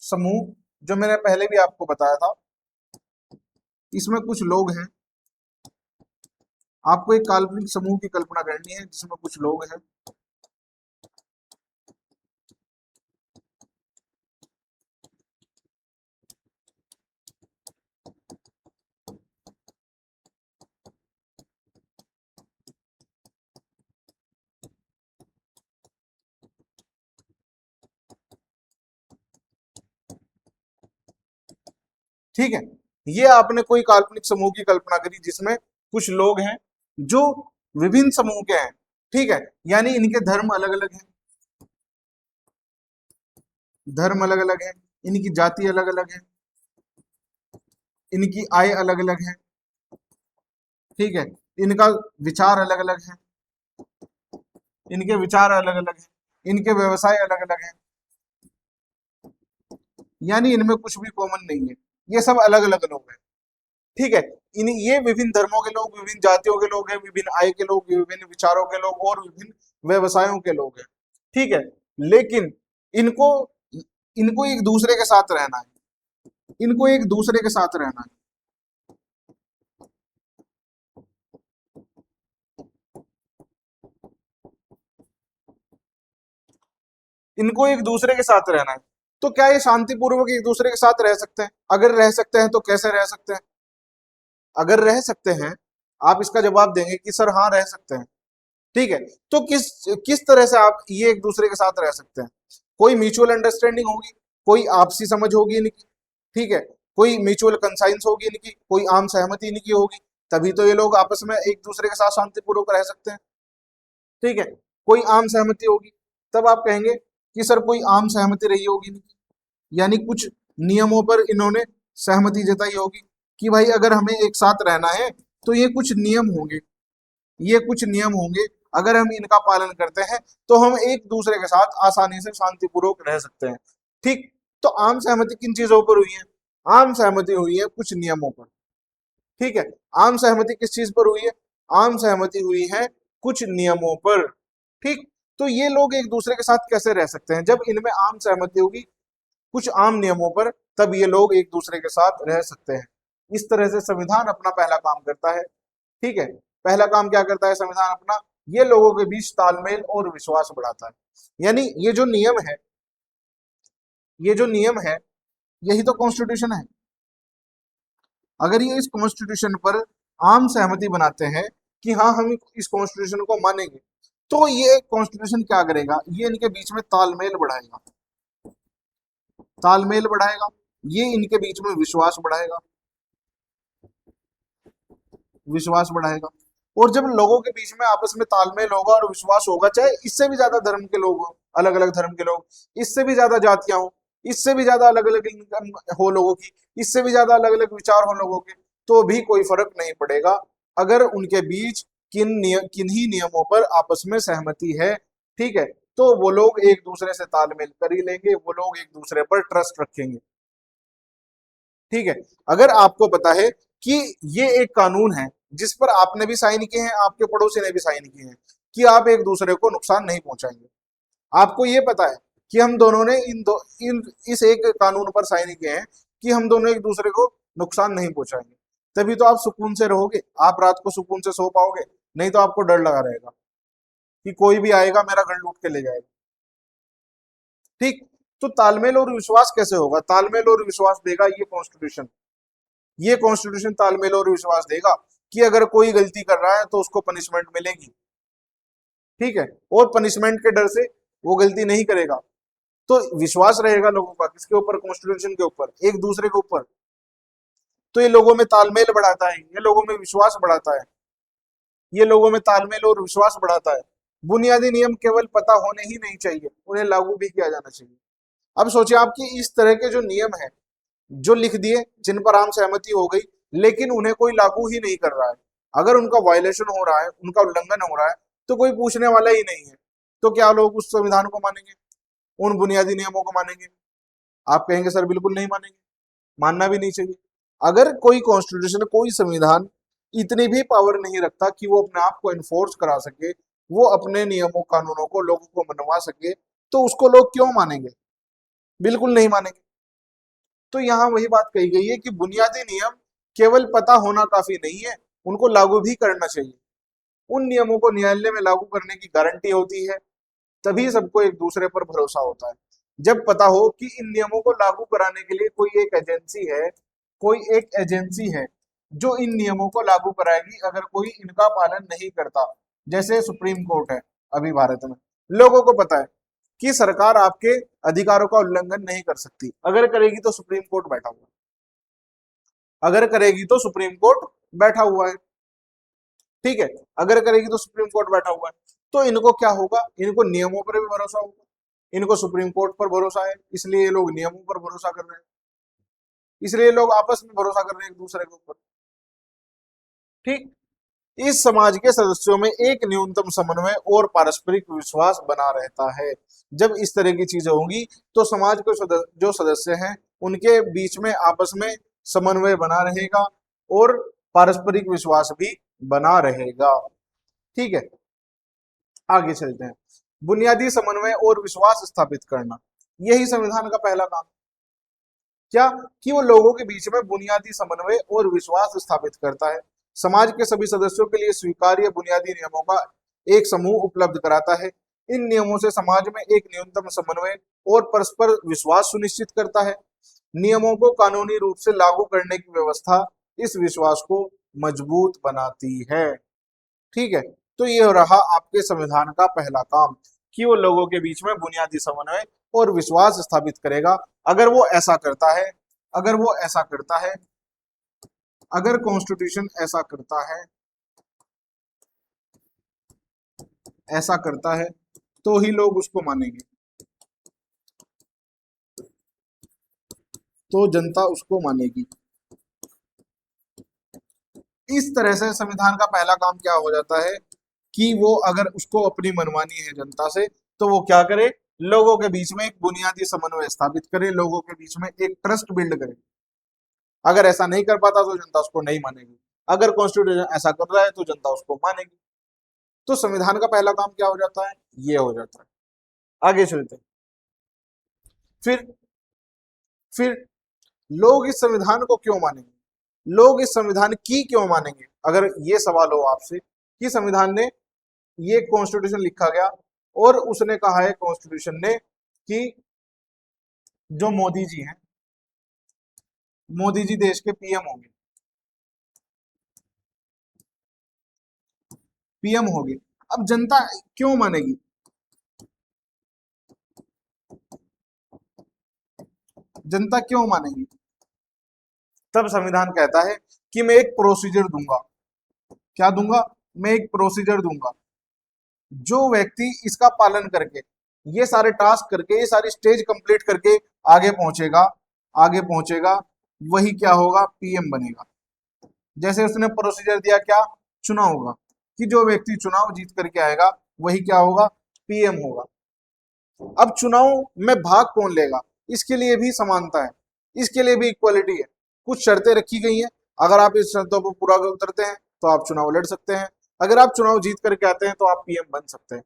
समूह जो मैंने पहले भी आपको बताया था, इसमें कुछ लोग हैं, आपको एक काल्पनिक समूह की कल्पना करनी है जिसमें कुछ लोग हैं, ठीक है। ये आपने कोई काल्पनिक समूह की कल्पना करी जिसमें कुछ लोग हैं जो विभिन्न समूह के हैं, ठीक है, यानी इनके धर्म अलग अलग हैं, धर्म अलग अलग है, इनकी जाति अलग अलग है, इनकी आय अलग अलग है, ठीक है, इनका विचार अलग अलग है, इनके विचार अलग अलग हैं, इनके व्यवसाय अलग अलग हैं, यानी इनमें कुछ भी कॉमन नहीं है, ये सब अलग अलग लोग हैं। ठीक है, इन ये विभिन्न धर्मों के लोग, विभिन्न जातियों के लोग हैं, विभिन्न आय के लोग, विभिन्न विचारों के लोग और विभिन्न व्यवसायों के लोग हैं। ठीक है, लेकिन इनको इनको एक दूसरे के साथ रहना है, इनको एक दूसरे के साथ रहना है। इनको एक दूसरे के साथ रहना है। तो क्या ये शांतिपूर्वक एक दूसरे के साथ रह सकते हैं? अगर रह सकते हैं तो कैसे रह सकते हैं? अगर रह सकते हैं, आप इसका जवाब देंगे कि सर हाँ रह सकते हैं। ठीक है, तो किस किस तरह से आप ये एक दूसरे के साथ रह सकते हैं? कोई म्यूचुअल अंडरस्टैंडिंग होगी, कोई आपसी समझ होगी इनकी। ठीक है, कोई म्यूचुअल कंसाइंस होगी इनकी, कोई आम सहमति इनकी होगी, तभी तो ये लोग आपस में एक दूसरे के साथ शांतिपूर्वक रह सकते हैं। ठीक है, कोई आम सहमति होगी, तब आप कहेंगे कि सर कोई आम सहमति रही होगी इनकी, यानी कुछ नियमों पर इन्होंने सहमति जताई होगी कि भाई अगर हमें एक साथ रहना है तो ये कुछ नियम होंगे, ये कुछ नियम होंगे, अगर हम इनका पालन करते हैं तो हम एक दूसरे के साथ आसानी से शांतिपूर्वक रह सकते हैं। ठीक, तो आम सहमति किन चीजों पर हुई है? आम सहमति हुई है कुछ नियमों पर। ठीक है, आम सहमति किस चीज पर हुई है? आम सहमति हुई है कुछ नियमों पर। ठीक, तो ये लोग एक दूसरे के साथ कैसे रह सकते हैं? जब इनमें आम सहमति होगी कुछ आम नियमों पर, तब ये लोग एक दूसरे के साथ रह सकते हैं। इस तरह से संविधान अपना पहला काम करता है। ठीक है, पहला काम क्या करता है संविधान अपना? ये लोगों के बीच तालमेल और विश्वास बढ़ाता है। यानी ये जो नियम है, ये जो नियम है, यही तो कॉन्स्टिट्यूशन है। अगर ये इस कॉन्स्टिट्यूशन पर आम सहमति बनाते हैं कि हाँ हम इस कॉन्स्टिट्यूशन को मानेंगे, तो ये कॉन्स्टिट्यूशन क्या करेगा? ये इनके बीच में तालमेल बढ़ाएगा, तालमेल बढ़ाएगा, ये इनके बीच में विश्वास बढ़ाएगा, विश्वास बढ़ाएगा। और जब लोगों के बीच में आपस में तालमेल होगा और विश्वास होगा, चाहे इससे भी ज्यादा धर्म के लोग हो, अलग अलग धर्म के लोग, इससे भी ज्यादा जातियां हो, इससे भी ज्यादा अलग अलग इनकम हो लोगों की, इससे भी ज्यादा अलग अलग विचार हो लोगों के, तो भी कोई फर्क नहीं पड़ेगा अगर उनके बीच किन ही नियमों पर आपस में सहमति है। ठीक है, तो वो लोग एक दूसरे से तालमेल कर ही लेंगे, वो लोग एक दूसरे पर ट्रस्ट रखेंगे। ठीक है, अगर आपको पता है कि ये एक कानून है जिस पर आपने भी साइन किए हैं, आपके पड़ोसी ने भी साइन किए हैं कि आप एक दूसरे को नुकसान नहीं पहुंचाएंगे, आपको ये पता है कि हम दोनों ने इन इस एक कानून पर साइन किए हैं कि हम दोनों एक दूसरे को नुकसान नहीं पहुंचाएंगे, तभी तो आप सुकून से रहोगे, आप रात को सुकून से सो पाओगे। नहीं तो आपको डर लगा रहेगा कि कोई भी आएगा मेरा घर लूट के ले जाएगा। ठीक, तो तालमेल और विश्वास कैसे होगा? तालमेल और विश्वास देगा ये कॉन्स्टिट्यूशन। ये कॉन्स्टिट्यूशन तालमेल और विश्वास देगा कि अगर कोई गलती कर रहा है तो उसको पनिशमेंट मिलेगी। ठीक है, और पनिशमेंट के डर से वो गलती नहीं करेगा। तो विश्वास रहेगा लोगों का किसके ऊपर? कॉन्स्टिट्यूशन के ऊपर, एक दूसरे के ऊपर। तो ये लोगों में तालमेल बढ़ाता है, ये लोगों में विश्वास बढ़ाता है, ये लोगों में तालमेल और विश्वास बढ़ाता है। बुनियादी नियम केवल पता होने ही नहीं चाहिए, उन्हें लागू भी किया जाना चाहिए। अब सोचिए आपकी इस तरह के जो नियम है जो लिख दिए, जिन पर आम सहमति हो गई, लेकिन उन्हें कोई लागू ही नहीं कर रहा है, अगर उनका वायलेशन हो रहा है, उनका उल्लंघन हो रहा है, तो कोई पूछने वाला ही नहीं है, तो क्या लोग उस संविधान को मानेंगे? उन बुनियादी नियमों को मानेंगे? आप कहेंगे सर बिल्कुल नहीं मानेंगे, मानना भी नहीं चाहिए। अगर कोई कॉन्स्टिट्यूशन, कोई संविधान इतनी भी पावर नहीं रखता कि वो अपने आप को इन्फोर्स करा सके, वो अपने नियमों कानूनों को लोगों को मनवा सके, तो उसको लोग क्यों मानेंगे? बिल्कुल नहीं मानेंगे। तो यहाँ वही बात कही गई है कि बुनियादी नियम केवल पता होना काफी नहीं है, उनको लागू भी करना चाहिए। उन नियमों को न्यायालय में लागू करने की गारंटी होती है, तभी सबको एक दूसरे पर भरोसा होता है। जब पता हो कि इन नियमों को लागू कराने के लिए कोई एक एजेंसी है, कोई एक एजेंसी है जो इन नियमों को लागू कराएगी अगर कोई इनका पालन नहीं करता, जैसे सुप्रीम कोर्ट है अभी भारत में। लोगों को पता है कि सरकार आपके अधिकारों का उल्लंघन नहीं कर सकती, अगर करेगी तो सुप्रीम कोर्ट बैठा हुआ है, अगर करेगी तो सुप्रीम कोर्ट बैठा हुआ है। ठीक है, अगर करेगी तो सुप्रीम कोर्ट बैठा हुआ है। तो इनको क्या होगा? इनको नियमों पर भी भरोसा होगा, इनको सुप्रीम कोर्ट पर भरोसा है, इसलिए ये लोग नियमों पर भरोसा कर रहे हैं, इसलिए लोग आपस में भरोसा कर रहे हैं एक दूसरे के ऊपर। ठीक, इस समाज के सदस्यों में एक न्यूनतम समन्वय और पारस्परिक विश्वास बना रहता है। जब इस तरह की चीजें होंगी तो समाज के जो सदस्य हैं उनके बीच में आपस में समन्वय बना रहेगा और पारस्परिक विश्वास भी बना रहेगा। ठीक है, आगे चलते हैं। बुनियादी समन्वय और विश्वास स्थापित करना, यही संविधान का पहला काम। क्या कि वो लोगों के बीच में बुनियादी समन्वय और विश्वास स्थापित करता है, समाज के सभी सदस्यों के लिए स्वीकार्य बुनियादी नियमों का एक समूह उपलब्ध कराता है। इन नियमों से समाज में एक न्यूनतम समन्वय और परस्पर विश्वास सुनिश्चित करता है। नियमों को कानूनी रूप से लागू करने की व्यवस्था इस विश्वास को मजबूत बनाती है। ठीक है, तो ये हो रहा आपके संविधान का पहला काम कि वो लोगों के बीच में बुनियादी समन्वय और विश्वास स्थापित करेगा। अगर वो ऐसा करता है, अगर वो ऐसा करता है, अगर कॉन्स्टिट्यूशन ऐसा करता है, ऐसा करता है, तो ही लोग उसको मानेंगे, तो जनता उसको मानेगी। इस तरह से संविधान का पहला काम क्या हो जाता है कि वो अगर उसको अपनी मनमानी है जनता से, तो वो क्या करे, लोगों के बीच में एक बुनियादी समन्वय स्थापित करे, लोगों के बीच में एक ट्रस्ट बिल्ड करे। अगर ऐसा नहीं कर पाता तो जनता उसको नहीं मानेगी, अगर कॉन्स्टिट्यूशन ऐसा कर रहा है तो जनता उसको मानेगी। तो संविधान का पहला काम क्या हो जाता है, ये हो जाता है। आगे चलते हैं। फिर फिर लोग इस संविधान को क्यों मानेंगे, लोग इस संविधान की क्यों मानेंगे। अगर ये सवाल हो आपसे कि संविधान ने, ये कॉन्स्टिट्यूशन लिखा गया और उसने कहा है कॉन्स्टिट्यूशन ने कि जो मोदी जी हैं, मोदी जी देश के पीएम होंगे, पीएम होंगे। अब जनता क्यों मानेगी, जनता क्यों मानेगी। तब संविधान कहता है कि मैं एक प्रोसीजर दूंगा। क्या दूंगा, मैं एक प्रोसीजर दूंगा। जो व्यक्ति इसका पालन करके, ये सारे टास्क करके, ये सारी स्टेज कंप्लीट करके आगे पहुंचेगा, आगे पहुंचेगा, वही क्या होगा, पीएम बनेगा। जैसे उसने प्रोसीजर दिया क्या, चुनाव होगा, कि जो व्यक्ति चुनाव जीत करके आएगा वही क्या होगा, पीएम होगा। अब चुनाव में भाग कौन लेगा, इसके लिए भी समानता है, इसके लिए भी इक्वलिटी है। कुछ शर्तें रखी गई हैं, अगर आप इस शर्तों को पूरा उतरते हैं तो आप चुनाव लड़ सकते हैं, अगर आप चुनाव जीत करके आते हैं तो आप पीएम बन सकते हैं।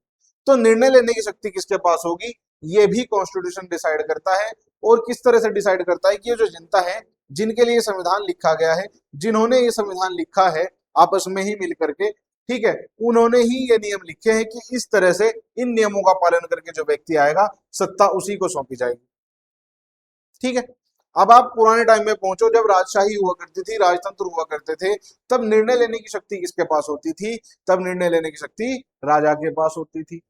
तो निर्णय लेने की शक्ति किसके पास होगी, ये भी कॉन्स्टिट्यूशन डिसाइड करता है। और किस तरह से डिसाइड करता है कि ये जो जनता है, जिनके लिए संविधान लिखा गया है, जिन्होंने ये संविधान लिखा है आपस में ही मिल करके, ठीक है, उन्होंने ही ये नियम लिखे हैं कि इस तरह से इन नियमों का पालन करके जो व्यक्ति आएगा सत्ता उसी को सौंपी जाएगी। ठीक है, अब आप पुराने टाइम में पहुंचो, जब राजशाही हुआ करती थी, राजतंत्र हुआ करते थे, तब निर्णय लेने की शक्ति किसके पास होती थी, तब निर्णय लेने की शक्ति राजा के पास होती थी।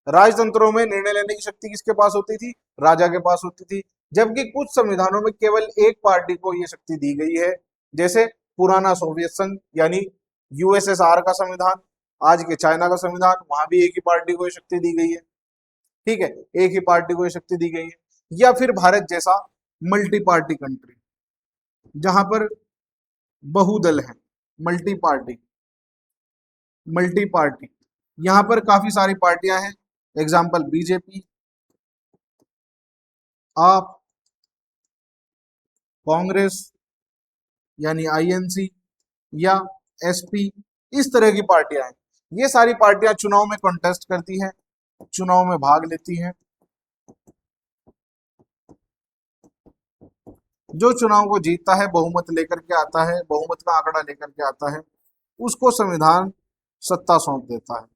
राजतंत्रों में निर्णय लेने की शक्ति किसके पास होती थी, राजा के पास होती थी। जबकि कुछ संविधानों में केवल एक पार्टी को यह शक्ति दी गई है, जैसे पुराना सोवियत संघ यानी यूएसएसआर का संविधान, आज के चाइना का संविधान, वहां भी एक ही पार्टी को यह शक्ति दी गई है। ठीक है, एक ही पार्टी को यह शक्ति दी गई है। या फिर भारत जैसा मल्टी पार्टी कंट्री, जहां पर बहुदल है, मल्टी पार्टी, मल्टी पार्टी, यहां पर काफी सारी पार्टियां हैं। एग्जाम्पल बीजेपी, आप, कांग्रेस यानी आईएनसी, या एसपी, इस तरह की पार्टियां हैं। ये सारी पार्टियां चुनाव में कॉन्टेस्ट करती हैं, चुनाव में भाग लेती हैं। जो चुनाव को जीतता है, बहुमत लेकर के आता है, बहुमत का आंकड़ा लेकर के आता है, उसको संविधान सत्ता सौंप देता है,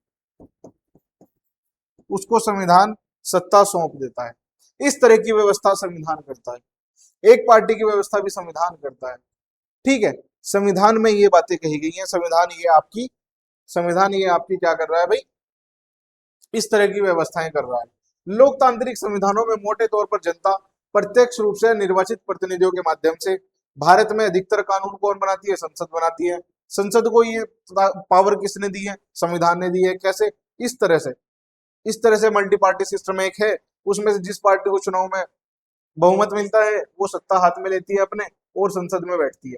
उसको संविधान सत्ता सौंप देता है। इस तरह की व्यवस्था संविधान करता है। एक पार्टी की व्यवस्था भी संविधान करता है। ठीक है, संविधान में ये बातें कही गई हैं, संविधान ये आपकी क्या कर रहा है भाई, इस तरह की व्यवस्थाएं कर रहा है। लोकतांत्रिक संविधानों में मोटे तौर पर जनता प्रत्यक्ष रूप से निर्वाचित प्रतिनिधियों के माध्यम से, भारत में अधिकतर कानून कौन बनाती है, संसद बनाती है। संसद को ये पावर किसने दी है, संविधान ने दी है। कैसे, इस तरह से, इस तरह से मल्टी पार्टी सिस्टम एक है, उसमें से जिस पार्टी को चुनाव में बहुमत मिलता है वो सत्ता हाथ में लेती है अपने और संसद में बैठती है।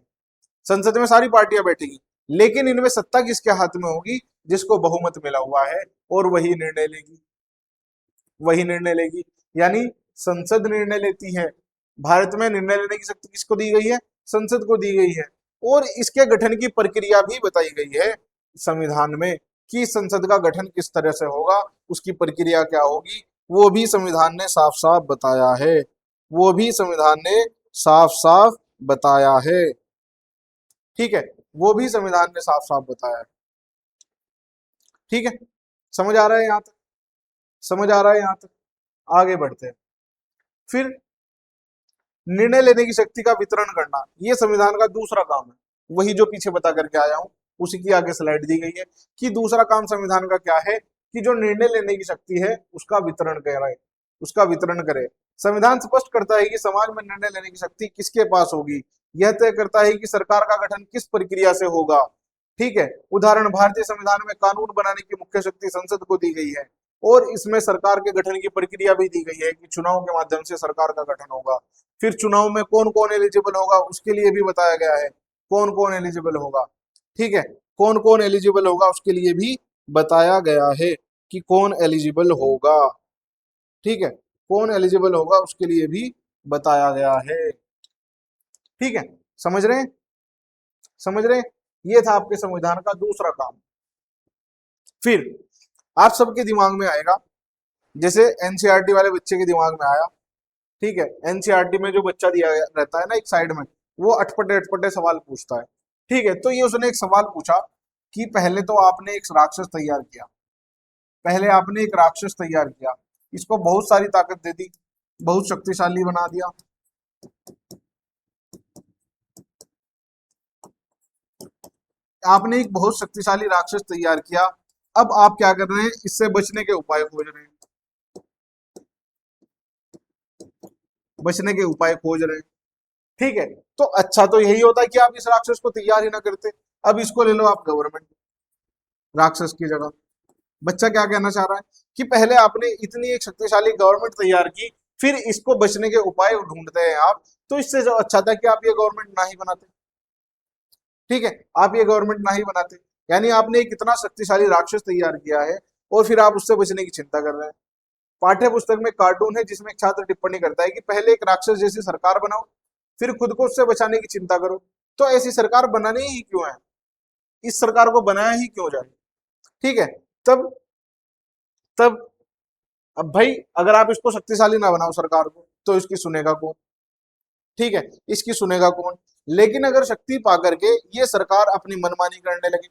संसद में सारी पार्टियां बैठेगी, लेकिन इनमें सत्ता किसके हाथ में होगी, जिसको बहुमत मिला हुआ है, और वही निर्णय लेगी, वही निर्णय लेगी। यानी संसद निर्णय लेती है, भारत में निर्णय लेने की शक्ति किसको दी गई है? संसद को दी गई है। और इसके गठन की प्रक्रिया भी बताई गई है संविधान में कि संसद का गठन किस तरह से होगा, उसकी प्रक्रिया क्या होगी, वो भी संविधान ने साफ साफ बताया है। वो भी संविधान ने साफ साफ बताया है। ठीक है, वो भी संविधान ने साफ साफ बताया है। ठीक है, समझ आ रहा है यहां तक? समझ आ रहा है यहां तक? आगे बढ़ते हैं। फिर निर्णय लेने की शक्ति का वितरण करना, ये संविधान का दूसरा काम है। वही जो पीछे बता करके आया हूं, उसी की आगे स्लाइड दी गई है कि दूसरा काम संविधान का क्या है कि जो निर्णय लेने की शक्ति है उसका वितरण करे, उसका वितरण करे। संविधान स्पष्ट करता है कि समाज में निर्णय लेने की शक्ति किसके पास होगी। यह तय करता है कि सरकार का गठन किस प्रक्रिया से होगा। ठीक है, उदाहरण, भारतीय संविधान में कानून बनाने की मुख्य शक्ति संसद को दी गई है और इसमें सरकार के गठन की प्रक्रिया भी दी गई है कि चुनाव के माध्यम से सरकार का गठन होगा। फिर चुनाव में कौन कौन एलिजिबल होगा उसके लिए भी बताया गया है, कौन कौन एलिजिबल होगा। ठीक है, कौन कौन एलिजिबल होगा उसके लिए भी बताया गया है कि कौन एलिजिबल होगा। ठीक है, कौन एलिजिबल होगा उसके लिए भी बताया गया है। ठीक है, समझ रहे हैं? समझ रहे हैं? ये था आपके संविधान का दूसरा काम। फिर आप सबके दिमाग में आएगा, जैसे एनसीईआरटी वाले बच्चे के दिमाग में आया। ठीक है, एनसीईआरटी में जो बच्चा दिया रहता है ना एक साइड में, वो अटपटे अटपटे सवाल पूछता है। ठीक है, तो ये उसने एक सवाल पूछा कि पहले तो आपने एक राक्षस तैयार किया, पहले आपने एक राक्षस तैयार किया, इसको बहुत सारी ताकत दे दी, बहुत शक्तिशाली बना दिया। आपने एक बहुत शक्तिशाली राक्षस तैयार किया, अब आप क्या कर रहे हैं? इससे बचने के उपाय खोज रहे हैं, बचने के उपाय खोज रहे हैं। ठीक है, तो अच्छा तो यही होता है कि आप इस राक्षस को तैयार ही ना करते। अब इसको ले लो आप गवर्नमेंट, राक्षस की जगह। बच्चा क्या कहना चाह रहा है कि पहले आपने इतनी एक शक्तिशाली गवर्नमेंट तैयार की, फिर इसको बचने के उपाय ढूंढते हैं आप, तो इससे जो अच्छा था कि आप ये गवर्नमेंट ना ही बनाते। ठीक है, आप ये गवर्नमेंट ना ही बनाते। यानी आपने एक इतना शक्तिशाली राक्षस तैयार किया है और फिर आप उससे बचने की चिंता कर रहे हैं। पाठ्य पुस्तक में कार्टून है जिसमें एक छात्र टिप्पणी करता है कि पहले एक राक्षस जैसी सरकार बनाओ, फिर खुद को उससे बचाने की चिंता करो। तो ऐसी सरकार बनानी ही क्यों है? इस सरकार को बनाया ही क्यों जाए? ठीक है, तब तब अब भाई अगर आप इसको शक्तिशाली ना बनाओ सरकार को, तो इसकी सुनेगा कौन? ठीक है, इसकी सुनेगा कौन? लेकिन अगर शक्ति पा करके ये सरकार अपनी मनमानी करने लगे,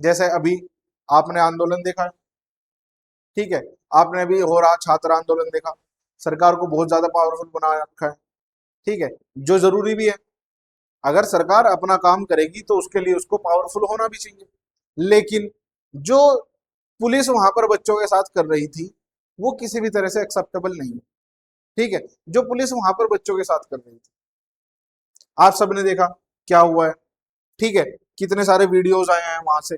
जैसे अभी आपने आंदोलन देखा, ठीक है, आपने अभी हो रहा छात्र आंदोलन देखा, सरकार को बहुत ज्यादा पावरफुल बना रखा है। ठीक है, जो जरूरी भी है। अगर सरकार अपना काम करेगी तो उसके लिए उसको पावरफुल होना भी चाहिए। लेकिन जो पुलिस वहां पर बच्चों के साथ कर रही थी वो किसी भी तरह से एक्सेप्टेबल नहीं है। ठीक है, जो पुलिस वहां पर बच्चों के साथ कर रही थी, आप सबने देखा क्या हुआ है। ठीक है, कितने सारे वीडियोस आए हैं वहां से,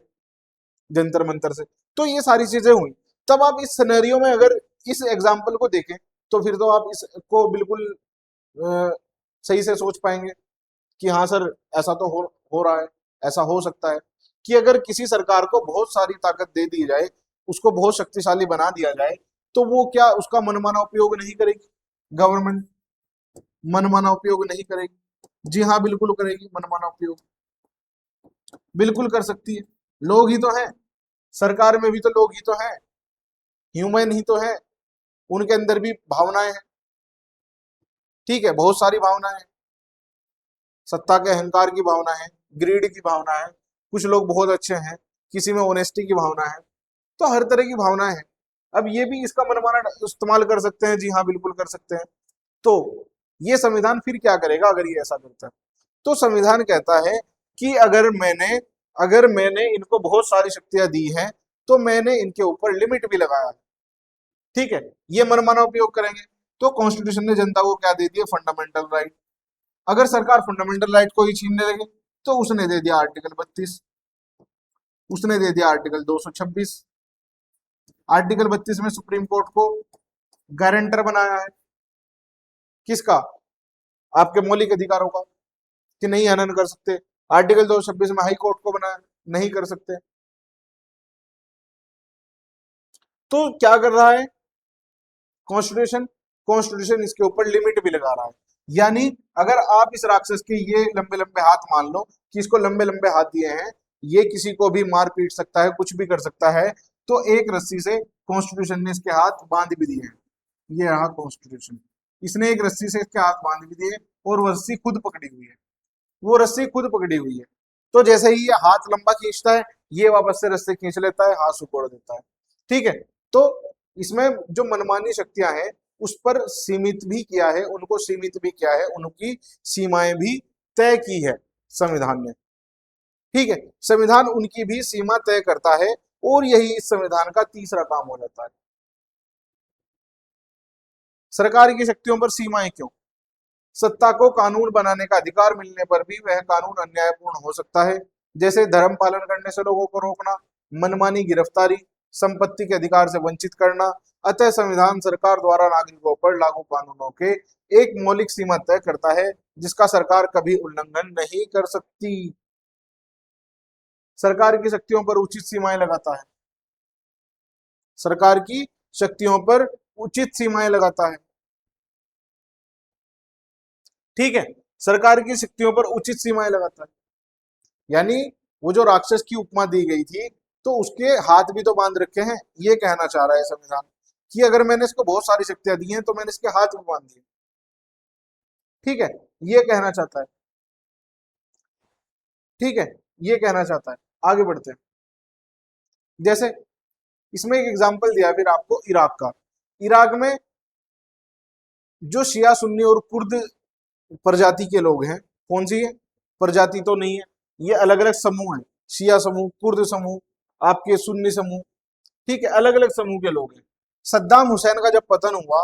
जंतर मंतर से। तो ये सारी चीजें हुई। तब आप इस सिनेरियो में अगर इस एग्जाम्पल को देखें तो फिर तो आप इसको बिल्कुल अ, सही से सोच पाएंगे कि हाँ सर, ऐसा तो हो रहा है, ऐसा हो सकता है कि अगर किसी सरकार को बहुत सारी ताकत दे दी जाए, उसको बहुत शक्तिशाली बना दिया जाए, तो वो क्या उसका मनमाना उपयोग नहीं करेगी? गवर्नमेंट मनमाना उपयोग नहीं करेगी? जी हाँ, बिल्कुल करेगी मनमाना उपयोग, बिल्कुल कर सकती है। लोग ही तो हैं, सरकार में भी तो लोग ही तो हैं, ह्यूमन ही तो है, उनके अंदर भी भावनाएं हैं। ठीक है, बहुत सारी भावनाएं हैं, सत्ता के अहंकार की भावना है, ग्रीड की भावना है, कुछ लोग बहुत अच्छे हैं, किसी में ऑनेस्टी की भावना है। तो हर तरह की भावनाएं हैं। अब ये भी इसका मनमाना इस्तेमाल कर सकते हैं, जी हाँ बिल्कुल कर सकते हैं। तो ये संविधान फिर क्या करेगा अगर ये ऐसा करता है? तो संविधान कहता है कि अगर मैंने इनको बहुत सारी शक्तियां दी हैं तो मैंने इनके ऊपर लिमिट भी लगाया है। ठीक है, ये मनमाना उपयोग करेंगे तो कॉन्स्टिट्यूशन ने जनता को क्या दे दिया? Fundamental right. अगर सरकार फंडामेंटल राइट को ही छीनने लगे तो उसने दे दिया आर्टिकल 32, उसने दे दिया आर्टिकल 226। आर्टिकल 32 में सुप्रीम कोर्ट को गारंटर बनाया है, किसका? आपके मौलिक अधिकारों का, कि नहीं हनन कर सकते। आर्टिकल 226 में हाई कोर्ट को बनाया, नहीं कर सकते। तो क्या कर रहा है कॉन्स्टिट्यूशन? कॉन्स्टिट्यूशन इसके ऊपर लिमिट भी लगा रहा है। यानी अगर आप इस राक्षस के ये लंबे लंबे हाथ मान लो कि इसको लंबे लंबे हाथ दिए हैं, ये किसी को भी मार पीट सकता है, कुछ भी कर सकता है, तो एक रस्सी से कॉन्स्टिट्यूशन ने इसके हाथ बांध भी दिए हैं। ये रहा कॉन्स्टिट्यूशन, इसने एक रस्सी से इसके हाथ बांध भी दिए और वो रस्सी खुद पकड़ी हुई है, वो रस्सी खुद पकड़ी हुई है। तो जैसे ही ये हाथ लंबा खींचता है, ये वापस से रस्सी खींच लेता है, हाथ सुकोड़ देता है। ठीक है, तो इसमें जो मनमानी शक्तियां हैं उस पर सीमित भी किया है, उनको सीमित भी किया है, उनकी सीमाएं भी तय की है संविधान ने। ठीक है, संविधान उनकी भी सीमा तय करता है और यही इस संविधान का तीसरा काम हो जाता है। सरकार की शक्तियों पर सीमाएं क्यों? सत्ता को कानून बनाने का अधिकार मिलने पर भी वह कानून अन्यायपूर्ण हो सकता है, जैसे धर्म पालन करने से लोगों को रोकना, मनमानी गिरफ्तारी, संपत्ति के अधिकार से वंचित करना। अतः संविधान सरकार द्वारा नागरिकों पर लागू कानूनों के एक मौलिक सीमा तय करता है जिसका सरकार कभी उल्लंघन नहीं कर सकती। सरकार की शक्तियों पर उचित सीमाएं लगाता है, सरकार की शक्तियों पर उचित सीमाएं लगाता है। ठीक है, सरकार की शक्तियों पर उचित सीमाएं लगाता है, यानी वो जो राक्षस की उपमा दी गई थी तो उसके हाथ भी तो बांध रखे हैं, ये कहना चाह रहा है संविधान कि अगर मैंने इसको बहुत सारी शक्तियां दी हैं तो मैंने इसके हाथ भी बांध दिए। ठीक है, ये कहना चाहता है। ठीक है, ये कहना चाहता है। आगे बढ़ते हैं। जैसे इसमें एक एग्जांपल दिया फिर आपको इराक का। इराक में जो शिया सुन्नी और कुर्द प्रजाति के लोग हैं, कौन सी है प्रजाति तो नहीं है, ये अलग अलग समूह हैं, शिया समूह, कुर्द समूह, आपके सुन्नी समूह। ठीक है, अलग अलग समूह के लोग हैं। सद्दाम हुसैन का जब पतन हुआ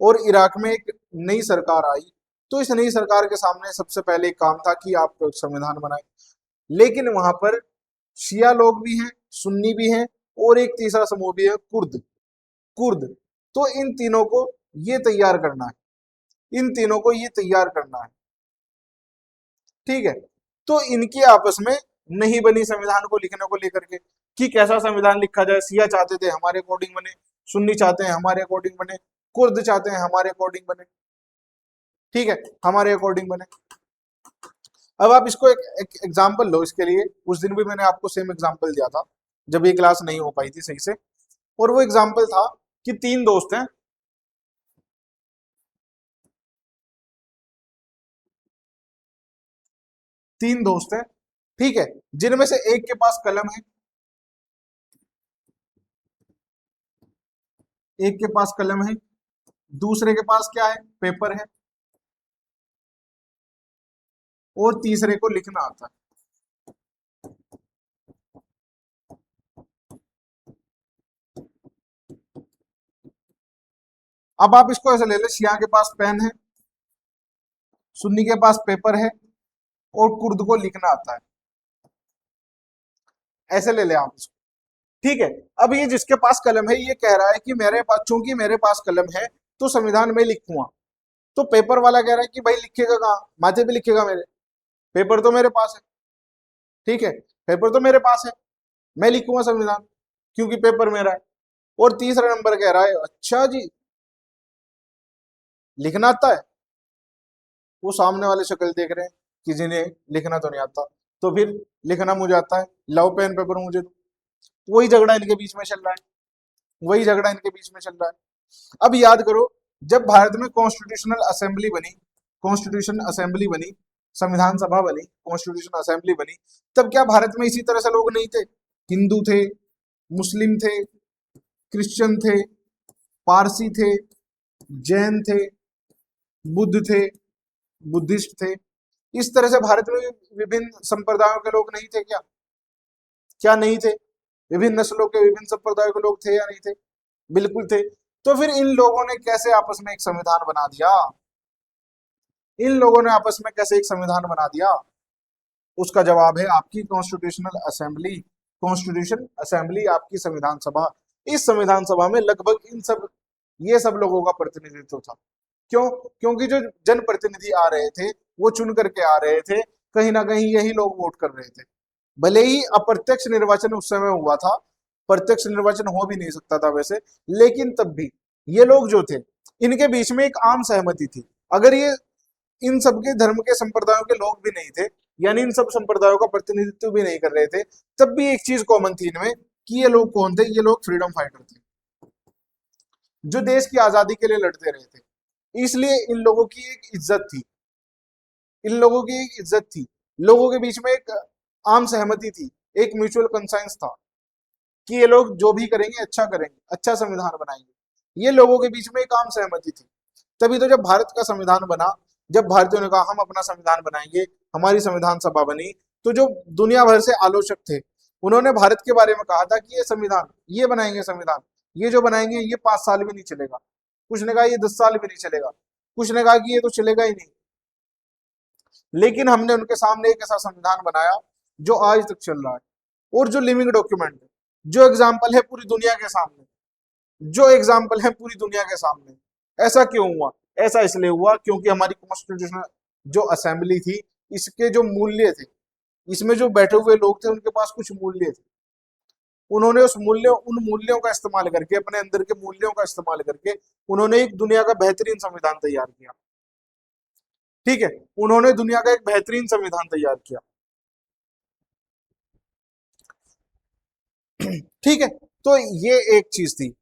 और इराक में एक नई सरकार आई, तो इस नई सरकार के सामने सबसे पहले एक काम था कि आप संविधान बनाए, लेकिन वहां पर शिया लोग भी हैं, सुन्नी भी हैं और एक तीसरा समूह भी है कुर्द। कुर्द, तो इन तीनों को ये तैयार करना है, इन तीनों को ये तैयार करना है। ठीक है, तो इनकी आपस में नहीं बनी संविधान को लिखने को लेकर के कि कैसा संविधान लिखा जाए। शिया चाहते थे हमारे अकॉर्डिंग बने, सुन्नी चाहते हैं हमारे अकॉर्डिंग बने, कुर्द चाहते हैं हमारे अकॉर्डिंग बने। ठीक है, हमारे अकॉर्डिंग बने। अब आप इसको एक एग्जाम्पल लो इसके लिए। उस दिन भी मैंने आपको सेम एग्जाम्पल दिया था जब ये क्लास नहीं हो पाई थी सही से, और वो एग्जाम्पल था कि तीन दोस्त हैं, तीन दोस्त हैं, ठीक है, जिनमें से एक के पास कलम है, एक के पास कलम है, दूसरे के पास क्या है, पेपर है, और तीसरे को लिखना आता है। अब आप इसको ऐसे ले ले, शिया के पास पेन है, सुन्नी के पास पेपर है और कुर्द को लिखना आता है, ऐसे ले ले आप इसको। ठीक है, अब ये जिसके पास कलम है ये कह रहा है कि मेरे पास, चूंकि मेरे पास कलम है तो संविधान में लिखूंगा। तो पेपर वाला कह रहा है कि भाई लिखेगा कहाँ, माथे पे लिखेगा मेरे, पेपर तो मेरे पास है। ठीक है, पेपर तो मेरे पास है, मैं लिखूंगा संविधान क्योंकि पेपर मेरा है। और तीसरा नंबर कह रहा है अच्छा जी लिखना आता है, वो सामने वाले शक्ल देख रहे हैं कि जिन्हें लिखना तो नहीं आता, तो फिर लिखना मुझे आता है, लाओ पेन पेपर मुझे दो। वही झगड़ा इनके बीच में चल रहा है, वही झगड़ा इनके बीच में चल रहा है। अब याद करो, जब भारत में कॉन्स्टिट्यूशनल असेंबली बनी, कॉन्स्टिट्यूशन असेंबली बनी, संविधान सभा बनी, कॉन्स्टिट्यूशन असेंबली बनी, तब क्या भारत में इसी तरह से लोग नहीं थे? हिंदू थे, मुस्लिम थे, क्रिश्चियन थे, पारसी थे, जैन थे, बुद्ध थे, बुद्धिस्ट थे। इस तरह से भारत में विभिन्न संप्रदायों के लोग नहीं थे क्या? क्या नहीं थे? विभिन्न नस्लों के, विभिन्न संप्रदायों के लोग थे या नहीं थे? बिल्कुल थे। तो फिर इन लोगों ने कैसे आपस में एक संविधान बना दिया? इन लोगों ने आपस में कैसे एक संविधान बना दिया? उसका जवाब है आपकी कॉन्स्टिट्यूशनल असेंबली। कॉन्स्टिट्यूशन असेंबली आपकी संविधान सभा। इस संविधान सभा में लगभग इन सब, ये सब लोगों का प्रतिनिधित्व था। क्यों? क्योंकि जो जनप्रतिनिधि आ रहे थे वो चुन करके आ रहे थे, कहीं ना कहीं यही लोग वोट कर रहे थे। भले ही अप्रत्यक्ष निर्वाचन उस समय हुआ था, प्रत्यक्ष निर्वाचन हो भी नहीं सकता था वैसे, लेकिन तब भी ये लोग जो थे इनके बीच में एक आम सहमति थी। अगर ये इन सबके धर्म के संप्रदायों के लोग भी नहीं थे, यानी इन सब संप्रदायों का प्रतिनिधित्व भी नहीं कर रहे थे, तब भी एक चीज कॉमन थी इनमें कि ये लोग कौन थे? ये लोग फ्रीडम फाइटर थे, जो देश की आजादी के लिए लड़ते रहे थे। इसलिए इन लोगों की एक इज्जत थी, इन लोगों की एक इज्जत थी, लोगों के बीच में एक आम सहमति थी, एक म्यूचुअल कंसेंस था कि ये लोग जो भी करेंगे अच्छा करेंगे, अच्छा संविधान बनाएंगे। ये लोगों के बीच में एक आम सहमति थी। तभी तो जब भारत का संविधान बना, जब भारतीयों ने कहा हम अपना संविधान बनाएंगे, हमारी संविधान सभा बनी, तो जो दुनिया भर से आलोचक थे, उन्होंने भारत के बारे में कहा था कि ये संविधान, ये बनाएंगे संविधान, ये जो बनाएंगे ये 5 साल भी नहीं चलेगा, कुछ ने कहा ये 10 साल भी नहीं चलेगा, कुछ ने कहा कि ये तो चलेगा ही नहीं। लेकिन हमने उनके सामने एक ऐसा संविधान बनाया जो आज तक चल रहा है, और जो लिविंग डॉक्यूमेंट है, जो एग्जाम्पल है पूरी दुनिया के सामने, जो एग्जाम्पल है पूरी दुनिया के सामने। ऐसा क्यों हुआ? ऐसा इसलिए हुआ क्योंकि हमारी कॉन्स्टिट्यूशनल जो असेंबली थी, इसके जो मूल्य थे, इसमें जो बैठे हुए लोग थे उनके पास कुछ मूल्य थे। उन्होंने उन मूल्यों का इस्तेमाल करके, अपने अंदर के मूल्यों का इस्तेमाल करके, उन्होंने एक दुनिया का बेहतरीन संविधान तैयार किया। ठीक है, उन्होंने दुनिया का एक बेहतरीन संविधान तैयार किया। ठीक है, तो ये एक चीज थी।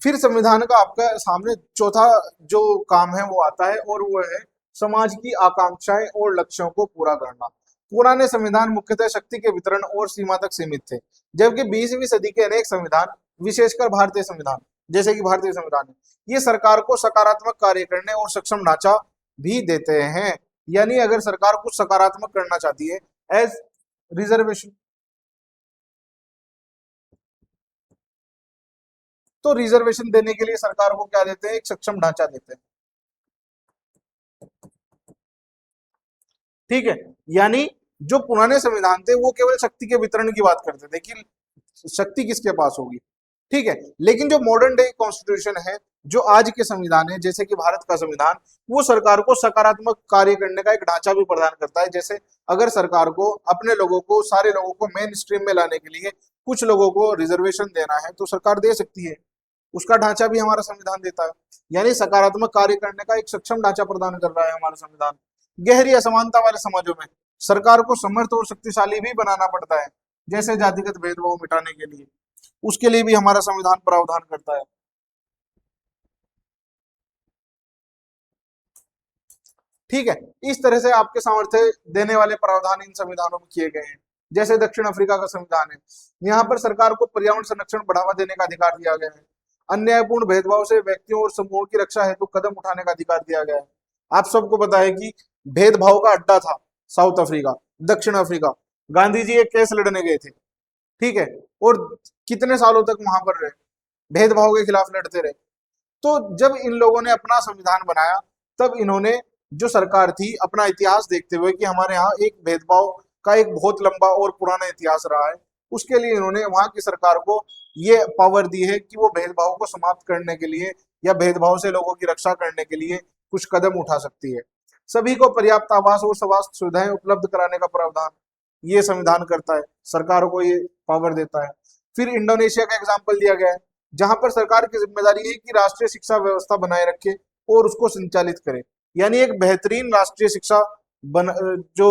फिर संविधान का आपका सामने चौथा जो काम है वो आता है, और वो है समाज की आकांक्षाएं और लक्ष्यों को पूरा करना। पुराने संविधान मुख्यतः शक्ति के वितरण और सीमा तक सीमित थे, जबकि 20वीं सदी के अनेक संविधान, विशेषकर भारतीय संविधान, जैसे कि भारतीय संविधान है, ये सरकार को सकारात्मक कार्य करने और सक्षम ढांचा भी देते हैं। यानी अगर सरकार कुछ सकारात्मक करना चाहती है, एज रिजर्वेशन, तो रिजर्वेशन देने के लिए सरकार को क्या देते हैं? एक सक्षम ढांचा देते हैं। ठीक है, यानी जो पुराने संविधान थे वो केवल शक्ति के वितरण की बात करते थे कि शक्ति किसके पास होगी। ठीक है, लेकिन जो मॉडर्न डे कॉन्स्टिट्यूशन है, जो आज के संविधान है, जैसे कि भारत का संविधान, वो सरकार को सकारात्मक कार्य करने का एक ढांचा भी प्रदान करता है। जैसे अगर सरकार को अपने लोगों को, सारे लोगों को मेन स्ट्रीम में लाने के लिए कुछ लोगों को रिजर्वेशन देना है, तो सरकार दे सकती है। उसका ढांचा भी हमारा संविधान देता है। यानी सकारात्मक कार्य करने का एक सक्षम ढांचा प्रदान कर रहा है हमारा संविधान। गहरी असमानता वाले समाजों में सरकार को समर्थ और शक्तिशाली भी बनाना पड़ता है, जैसे जातिगत भेदभाव मिटाने के लिए, उसके लिए भी हमारा संविधान प्रावधान करता है। ठीक है, इस तरह से आपके सामर्थ्य देने वाले प्रावधान इन संविधानों में किए गए हैं। जैसे दक्षिण अफ्रीका का संविधान है, यहाँ पर सरकार को पर्यावरण संरक्षण बढ़ावा देने का अधिकार दिया गया है। अन्यायपूर्ण भेदभाव से व्यक्तियों और समूहों की रक्षा हेतु कदम उठाने का अधिकार दिया गया है। आप सबको पता है कि भेदभाव का अड्डा था साउथ अफ्रीका, दक्षिण अफ्रीका। गांधी जी एक केस लड़ने गए थे, ठीक है, और कितने सालों तक वहां पर रहे, भेदभाव के खिलाफ लड़ते रहे। तो जब इन लोगों ने अपना संविधान बनाया, तब इन्होंने, जो सरकार थी, अपना इतिहास देखते हुए कि हमारे यहाँ एक भेदभाव का एक बहुत लंबा और पुराना इतिहास रहा है, उसके लिए इन्होंने वहां की सरकार को ये पावर दी है कि वो भेदभाव को समाप्त करने के लिए या भेदभाव से लोगों की रक्षा करने के लिए कुछ कदम उठा सकती है। सभी को पर्याप्त आवास और स्वास्थ्य सुविधाएं उपलब्ध कराने का प्रावधान ये संविधान करता है, सरकार को ये पावर देता है। फिर इंडोनेशिया का एग्जाम्पल दिया गया है, जहां पर सरकार की जिम्मेदारी है कि राष्ट्रीय शिक्षा व्यवस्था बनाए रखे और उसको संचालित करे। यानी एक बेहतरीन राष्ट्रीय शिक्षा बन जो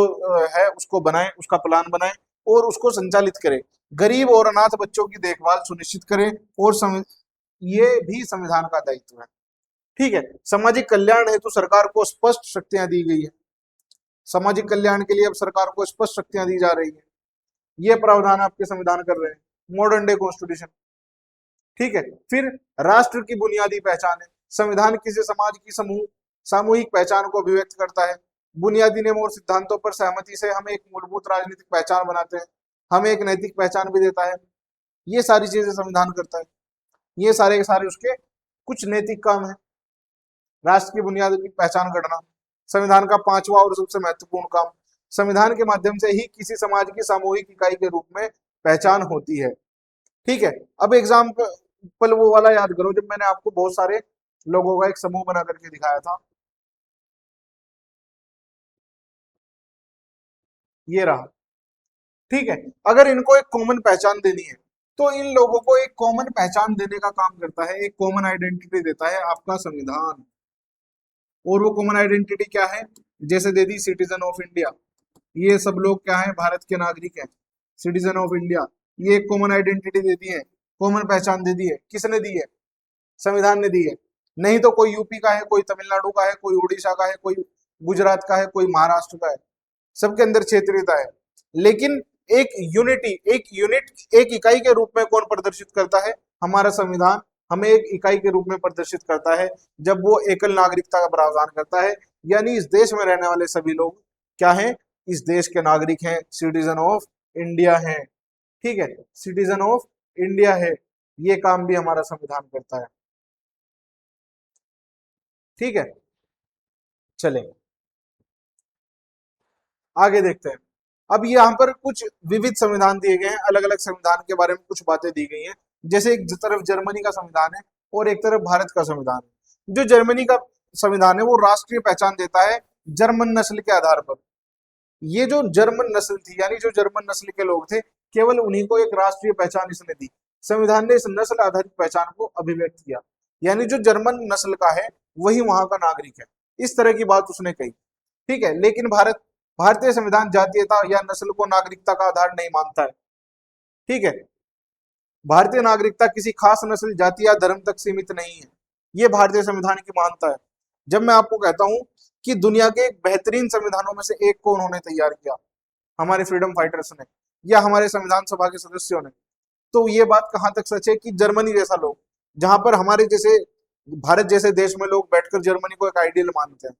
है उसको बनाए, उसका प्लान बनाए और उसको संचालित करे, गरीब और अनाथ बच्चों की देखभाल सुनिश्चित करे, और ये भी संविधान का दायित्व है। ठीक है, सामाजिक कल्याण हेतु सरकार को स्पष्ट शक्तियां दी गई है। सामाजिक कल्याण के लिए अब सरकार को स्पष्ट शक्तियां दी जा रही है। ये प्रावधान आपके संविधान कर रहे हैं, मॉडर्न डे कॉन्स्टिट्यूशन। ठीक है, फिर राष्ट्र की बुनियादी पहचान है। संविधान किसी समाज की सामूहिक पहचान को अभिव्यक्त करता है। बुनियादी नियमों और सिद्धांतों पर सहमति से हम एक मूलभूत राजनीतिक पहचान बनाते हैं, हमें एक नैतिक पहचान भी देता है। ये सारी चीजें संविधान करता है। ये सारे के सारे उसके कुछ नैतिक काम है। राष्ट्र की बुनियादी की पहचान करना संविधान का पांचवा और सबसे महत्वपूर्ण काम। संविधान के माध्यम से ही किसी समाज की सामूहिक इकाई के रूप में पहचान होती है। ठीक है, अब एग्जाम्पल वो वाला याद करो जब मैंने आपको बहुत सारे लोगों का एक समूह बना करके दिखाया था। ये रहा। ठीक है, अगर इनको एक कॉमन पहचान देनी है, तो इन लोगों को एक कॉमन पहचान देने का काम करता है, एक कॉमन आइडेंटिटी देता है आपका संविधान। और वो कॉमन आइडेंटिटी क्या है? जैसे दे दी सिटीजन ऑफ इंडिया, ये सब लोग क्या है? भारत के नागरिक हैं, सिटीजन ऑफ इंडिया। ये एक कॉमन आइडेंटिटी दे दी है, कॉमन पहचान दे दी है। किसने दी है? संविधान ने दी है। नहीं तो कोई यूपी का है, कोई तमिलनाडु का है, कोई उड़ीसा का है, कोई गुजरात का है, कोई महाराष्ट्र का है, सबके अंदर क्षेत्रीयता है। लेकिन एक यूनिटी, एक यूनिट, एक इकाई के रूप में कौन प्रदर्शित करता है? हमारा संविधान हमें एक इकाई के रूप में प्रदर्शित करता है जब वो एकल नागरिकता का प्रावधान करता है। यानी इस देश में रहने वाले सभी लोग क्या हैं? इस देश के नागरिक हैं, सिटीजन ऑफ इंडिया हैं। ठीक है, सिटीजन ऑफ इंडिया है। ये काम भी हमारा संविधान करता है। ठीक है, चलें आगे देखते हैं। अब यहाँ पर कुछ विविध संविधान दिए गए हैं, अलग अलग संविधान के बारे में कुछ बातें दी गई हैं। जैसे एक तरफ जर्मनी का संविधान है और एक तरफ भारत का संविधान है। जो जर्मनी का संविधान है वो राष्ट्रीय पहचान देता है जर्मन नस्ल के आधार पर। ये जो जर्मन नस्ल थी, यानी जो जर्मन नस्ल के लोग थे, केवल उन्हीं को एक राष्ट्रीय पहचान इसने दी। संविधान ने इस नस्ल आधारित पहचान को अभिव्यक्त किया, यानी जो जर्मन नस्ल का है वही वहां का नागरिक है। इस तरह की बात उसने कही। ठीक है, लेकिन भारतीय संविधान जातीयता या नस्ल को नागरिकता का आधार नहीं मानता है। ठीक है, भारतीय नागरिकता किसी खास नस्ल, जाति या धर्म तक सीमित नहीं है। ये भारतीय संविधान की मान्यता है। जब मैं आपको कहता हूं कि दुनिया के बेहतरीन संविधानों में से एक को उन्होंने तैयार किया, हमारे फ्रीडम फाइटर्स ने या हमारे संविधान सभा के सदस्यों ने, तो ये बात कहां तक सच है कि जर्मनी जैसा लोग, जहां पर हमारे जैसे भारत जैसे देश में लोग बैठकर जर्मनी को एक आइडियल मानते हैं,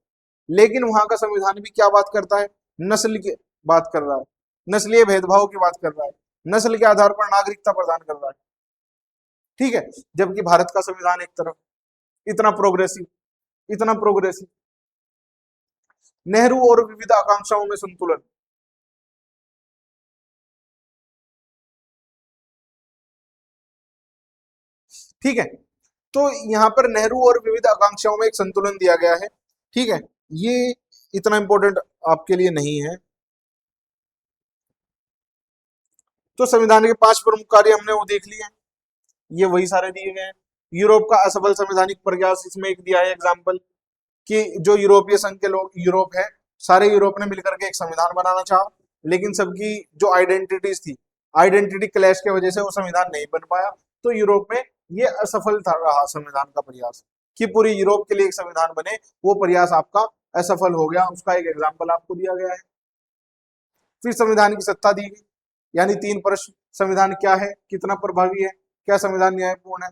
लेकिन वहां का संविधान भी क्या बात करता है? नस्ल की बात कर रहा है, नस्लीय भेदभाव की बात कर रहा है, नस्ल के आधार पर नागरिकता प्रदान कर रहा है। ठीक है, जबकि भारत का संविधान एक तरफ इतना प्रोग्रेसिव, इतना प्रोग्रेसिव। नेहरू और विविध आकांक्षाओं में संतुलन। ठीक है, तो यहां पर नेहरू और विविध आकांक्षाओं में एक संतुलन दिया गया है। ठीक है, ये इतना इंपॉर्टेंट आपके लिए नहीं है। तो संविधान के 5 प्रमुख कार्य हमने वो देख लिए हैं, ये वही सारे दिए गए हैं। यूरोप का असफल संवैधानिक प्रयास, इसमें एक दिया है एग्जाम्पल कि जो यूरोपीय संघ के लोग, यूरोप है, सारे यूरोप ने मिलकर के एक संविधान बनाना चाहा, लेकिन सबकी जो आइडेंटिटीज थी, आइडेंटिटी क्लैश की वजह से वो संविधान नहीं बन पाया। तो यूरोप में ये असफल था रहा संविधान का प्रयास कि पूरी यूरोप के लिए एक संविधान बने, वो प्रयास आपका असफल हो गया। उसका एक एग्जाम्पल आपको दिया गया है। फिर संविधान की सत्ता दी गई, यानी 3 प्रश्न, संविधान क्या है, कितना प्रभावी है, क्या संविधान न्यायपूर्ण है,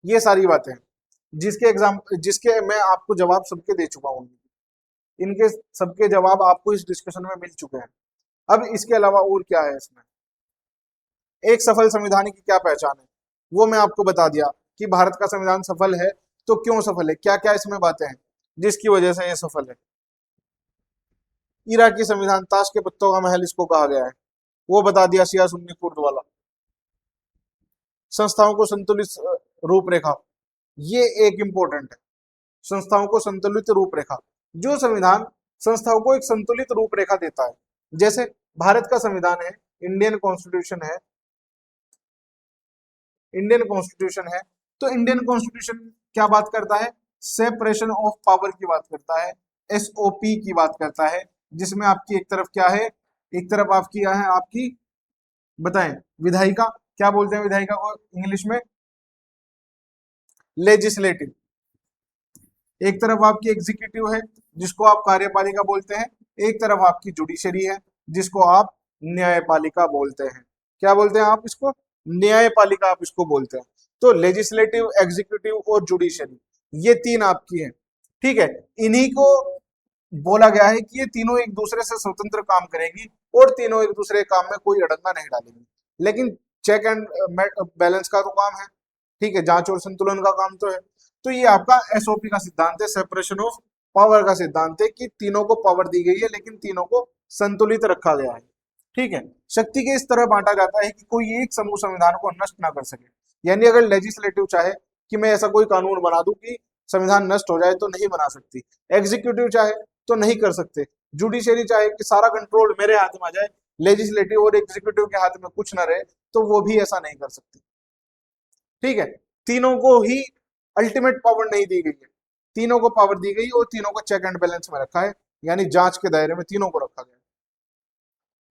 ये सारी बातें जिसके मैं आपको जवाब सबके दे चुका हूं। इनके सबके जवाब आपको इस डिस्कशन में मिल चुके हैं। अब इसके अलावा और क्या है इसमें? एक सफल संविधान की क्या पहचान है, वो मैं आपको बता दिया कि भारत का संविधान सफल है। तो क्यों सफल है, क्या क्या इसमें बातें हैं जिसकी वजह से ये सफल है। इराकी संविधान, ताश के पत्तों का महल इसको कहा गया है, वो बता दिया शिया सुन्नी कुर्द वाला। संस्थाओं को संतुलित रूपरेखा, ये एक इंपॉर्टेंट है। संस्थाओं को संतुलित रूपरेखा, जो संविधान संस्थाओं को एक संतुलित रूपरेखा देता है। जैसे भारत का संविधान है, इंडियन कॉन्स्टिट्यूशन है, इंडियन कॉन्स्टिट्यूशन है, तो इंडियन कॉन्स्टिट्यूशन क्या बात करता है? सेपरेशन ऑफ पावर की बात करता है, एसओपी की बात करता है, जिसमें आपकी एक तरफ क्या है, एक तरफ आपकी क्या है, आपकी बताएं, विधायिका, क्या बोलते हैं विधायिका को इंग्लिश में? लेजिस्लेटिव। एक तरफ आपकी एग्जीक्यूटिव है जिसको आप कार्यपालिका बोलते हैं, एक तरफ आपकी जुडिशरी है जिसको आप न्यायपालिका बोलते हैं। क्या बोलते हैं आप इसको? न्यायपालिका आप इसको बोलते हैं। तो लेजिस्लेटिव, एग्जीक्यूटिव और जुडिशरी, ये 3 आपकी है। ठीक है, इन्हीं को बोला गया है कि ये तीनों एक दूसरे से स्वतंत्र काम करेंगी और तीनों एक दूसरे काम में कोई अड़ंगा नहीं डालेंगी, लेकिन चेक एंड बैलेंस का तो काम है। ठीक है, जांच और संतुलन का काम तो है। तो ये आपका एसओपी का सिद्धांत है, सेपरेशन ऑफ पावर का सिद्धांत है कि तीनों को पावर दी गई है लेकिन तीनों को संतुलित रखा गया है। ठीक है, शक्ति के इस तरह बांटा जाता है कि कोई एक समूह संविधान को नष्ट ना कर सके। यानी अगर लेजिस्लेटिव चाहे कि मैं ऐसा कोई कानून बना दूं कि संविधान नष्ट हो जाए, तो नहीं बना सकती। एग्जीक्यूटिव चाहे तो नहीं कर सकते। जुडिशरी चाहे कि सारा कंट्रोल मेरे हाथ में आ जाए, लेजिस्लेटिव और एग्जीक्यूटिव के हाथ में कुछ ना रहे, तो वो भी ऐसा नहीं कर सकते। ठीक है, तीनों को ही अल्टीमेट पावर नहीं दी गई है, तीनों को पावर दी गई और तीनों को चेक एंड बैलेंस में रखा है, यानी जांच के दायरे में तीनों को रखा गया।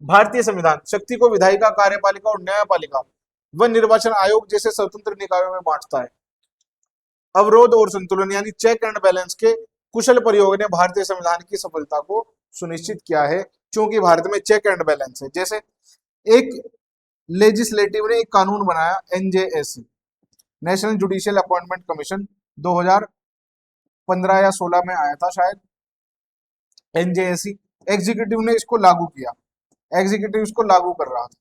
भारतीय संविधान शक्ति को विधायिका, कार्यपालिका और न्यायपालिका व निर्वाचन आयोग जैसे स्वतंत्र निकायों में बांटता है। अवरोध और संतुलन यानी चेक एंड बैलेंस के कुशल प्रयोग ने भारतीय संविधान की सफलता को सुनिश्चित किया है, क्योंकि भारत में चेक एंड बैलेंस है। जैसे एक लेजिस्लेटिव ने एक कानून बनाया, NJAC, national judicial appointment commission, 2015 या 16 में आया था शायद एनजेएसी। एग्जीक्यूटिव ने इसको लागू किया, एग्जीक्यूटिव इसको लागू कर रहा था।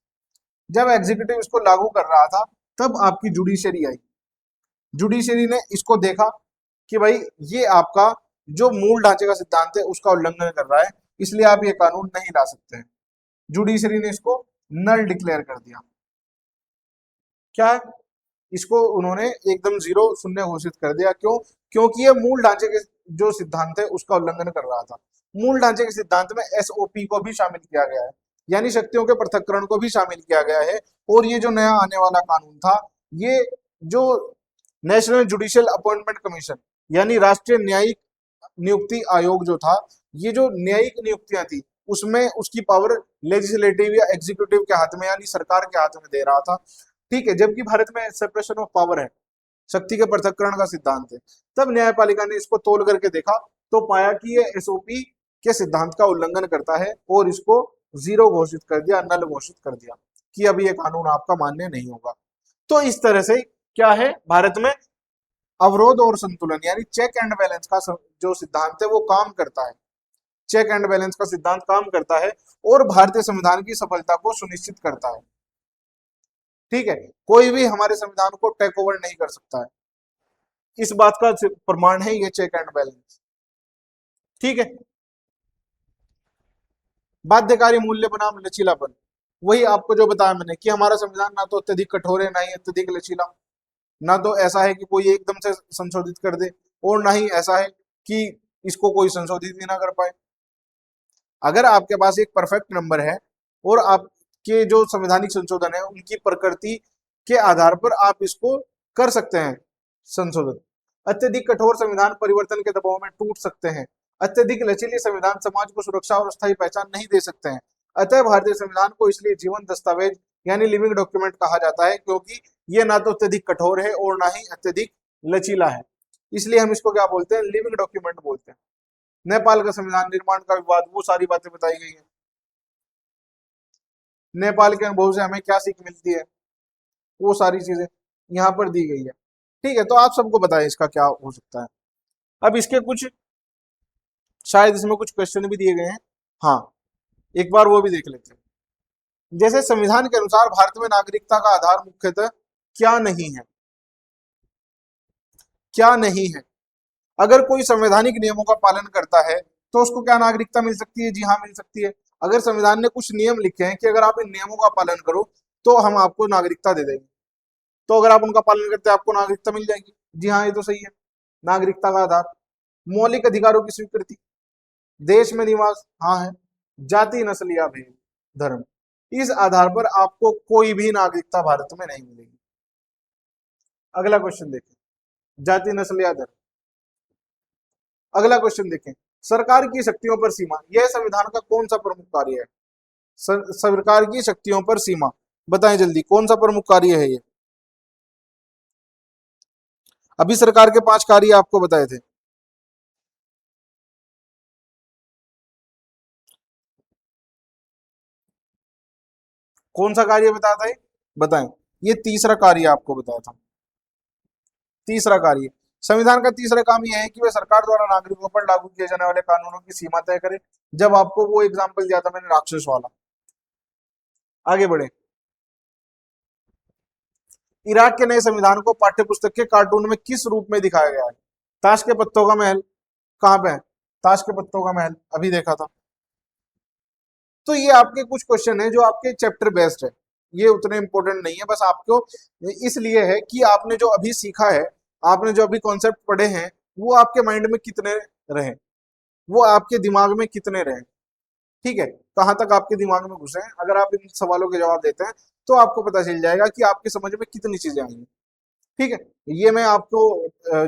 जब एग्जीक्यूटिव इसको लागू कर रहा था तब आपकी जुडिशरी आई, जुडिशरी ने इसको देखा कि भाई ये आपका जो मूल ढांचे का सिद्धांत है उसका उल्लंघन कर रहा है, इसलिए आप ये कानून नहीं ला सकते हैं। जुडिशरी ने इसको नल डिक्लेयर कर दिया। क्या है, इसको उन्होंने एकदम जीरो शून्य घोषित कर दिया। क्यों? क्योंकि ये मूल ढांचे के जो सिद्धांत है उसका उल्लंघन कर रहा था। मूल ढांचे के सिद्धांत में एसओपी को भी शामिल किया गया है, यानी शक्तियों के पृथक्करण को भी शामिल किया गया है। और ये जो नया आने वाला कानून था, ये जो नेशनल जुडिशियल अपॉइंटमेंट कमीशन यानी राष्ट्रीय न्यायिक नियुक्ति आयोग जो था, ये जो न्यायिक नियुक्तियां थी उसमें उसकी पावर लेजिस्लेटिव या एग्जीक्यूटिव के हाथ में यानी सरकार के हाथ में दे रहा था। ठीक है, जबकि भारत में सेपरेशन ऑफ पावर है, शक्ति के पृथक्करण का सिद्धांत है। तब न्यायपालिका ने इसको तोल करके देखा तो पाया कि ये एसओपी के सिद्धांत का उल्लंघन करता है और इसको जीरो घोषित कर दिया, नल घोषित कर दिया कि अब ये कानून आपका मान्य नहीं होगा। तो इस तरह से क्या है, भारत में अवरोध और संतुलन यानी चेक एंड बैलेंस का जो सिद्धांत है वो काम करता है। चेक एंड बैलेंस का सिद्धांत काम करता है और भारतीय संविधान की सफलता को सुनिश्चित करता है। ठीक है, कोई भी हमारे संविधान को टेक ओवर नहीं कर सकता है, इस बात का प्रमाण है ये चेक एंड बैलेंस। ठीक है, बाध्यकारी मूल्य बनाम लचीलापन, वही आपको जो बताया मैंने कि हमारा संविधान ना तो अत्यधिक कठोर है, ना ही अत्यधिक लचीला, ना तो ऐसा है कि कोई एकदम से संशोधित कर दे और ना ही ऐसा है कि इसको कोई संशोधित ही ना कर पाए। अगर आपके पास एक परफेक्ट नंबर है और आपके जो संवैधानिक संशोधन है उनकी प्रकृति के आधार पर आप इसको कर सकते हैं संशोधन। अत्यधिक कठोर संविधान परिवर्तन के दबाव में टूट सकते हैं, अत्यधिक लचीले संविधान समाज को सुरक्षा और स्थायी पहचान नहीं दे सकते हैं। अतः भारतीय संविधान को इसलिए जीवन दस्तावेज यानी लिविंग डॉक्यूमेंट कहा जाता है, क्योंकि ये ना तो अत्यधिक कठोर है और ना ही अत्यधिक लचीला है, इसलिए हम इसको क्या बोलते हैं, लिविंग डॉक्यूमेंट बोलते हैं। नेपाल का संविधान निर्माण का विवाद, वो सारी बातें बताई गई है। नेपाल के अनुभव से हमें क्या सीख मिलती है, वो सारी चीजें यहाँ पर दी गई है। ठीक है, तो आप सबको बताएं इसका क्या हो सकता है। अब इसके कुछ शायद इसमें कुछ क्वेश्चन भी दिए गए हैं, हाँ एक बार वो भी देख लेते हैं। जैसे संविधान के अनुसार भारत में नागरिकता का आधार मुख्यतः क्या नहीं है, क्या नहीं है। अगर कोई संवैधानिक नियमों का पालन करता है तो उसको क्या नागरिकता मिल सकती है? जी हाँ, मिल सकती है। अगर संविधान ने कुछ नियम लिखे हैं कि अगर आप इन नियमों का पालन करो तो हम आपको नागरिकता दे देंगे, तो अगर आप उनका पालन करते हैं आपको नागरिकता मिल जाएगी। जी हाँ, ये तो सही है। नागरिकता का आधार मौलिक अधिकारों की स्वीकृति, देश में निवास, हाँ है। जाति, नस्ल या भेद, धर्म, इस आधार पर आपको कोई भी नागरिकता भारत में नहीं मिलेगी। अगला क्वेश्चन देखें, जाति, नस्ल या धर्म। अगला क्वेश्चन देखें, सरकार की शक्तियों पर सीमा, यह संविधान का कौन सा प्रमुख कार्य है? सरकार की शक्तियों पर सीमा, बताएं जल्दी कौन सा प्रमुख कार्य है ये? अभी सरकार के 5 कार्य आपको बताए थे। कौन सा कार्य बताया था ये? बताएं। ये तीसरा कार्य आपको बताया था। तीसरा कार्य, संविधान का तीसरा काम यह है कि वह सरकार द्वारा नागरिकों पर लागू किए जाने वाले कानूनों की सीमा तय करे। जब आपको वो एग्जाम्पल दिया था मैंने राक्षस वाला। आगे बढ़े, इराक के नए संविधान को पाठ्य पुस्तक के कार्टून में किस रूप में दिखाया गया है? ताश के पत्तों का महल, कहां पे है ताश के पत्तों का महल? अभी देखा था। तो ये आपके कुछ क्वेश्चन है जो आपके चैप्टर बेस्ड है, ये उतने इंपॉर्टेंट नहीं है, बस आपको इसलिए है कि आपने जो अभी सीखा है, आपने जो अभी कॉन्सेप्ट पढ़े हैं वो आपके माइंड में कितने रहे, वो आपके दिमाग में कितने रहे। ठीक है, कहाँ तक आपके दिमाग में घुसे हैं, अगर आप इन सवालों के जवाब देते हैं तो आपको पता चल जाएगा कि आपकी समझ में कितनी चीजें आई हैं। ठीक है, ये मैं आपको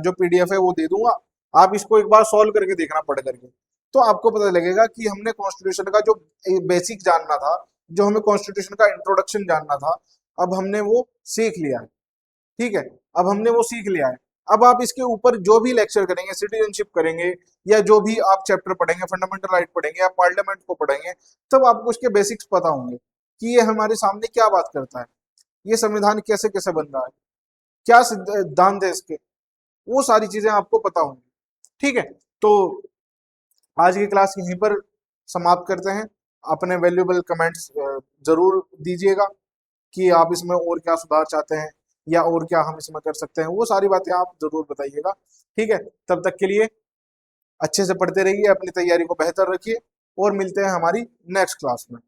जो पीडीएफ है वो दे दूंगा, आप इसको एक बार सॉल्व करके देखना पढ़ करके, तो आपको पता लगेगा कि हमने कॉन्स्टिट्यूशन का जो बेसिक जानना था, जो हमें कॉन्स्टिट्यूशन का इंट्रोडक्शन जानना था, अब हमने वो सीख लिया है। ठीक है, अब हमने वो सीख लिया है। अब आप इसके ऊपर जो भी लेक्चर करेंगे, सिटीजनशिप करेंगे या जो भी आप चैप्टर पढ़ेंगे, फंडामेंटल राइट पढ़ेंगे या पार्लियामेंट को पढ़ेंगे, तब आपको उसके बेसिक्स पता होंगे कि ये हमारे सामने क्या बात करता है, ये संविधान कैसे कैसे बन रहा है, क्या सिद्धांत है इसके, वो सारी चीजें आपको पता होंगी। ठीक है, तो आज की क्लास यहीं पर समाप्त करते हैं। अपने वैल्यूएबल कमेंट्स जरूर दीजिएगा कि आप इसमें और क्या सुधार चाहते हैं या और क्या हम इसमें कर सकते हैं, वो सारी बातें आप जरूर बताइएगा। ठीक है, तब तक के लिए अच्छे से पढ़ते रहिए, अपनी तैयारी को बेहतर रखिए और मिलते हैं हमारी नेक्स्ट क्लास में।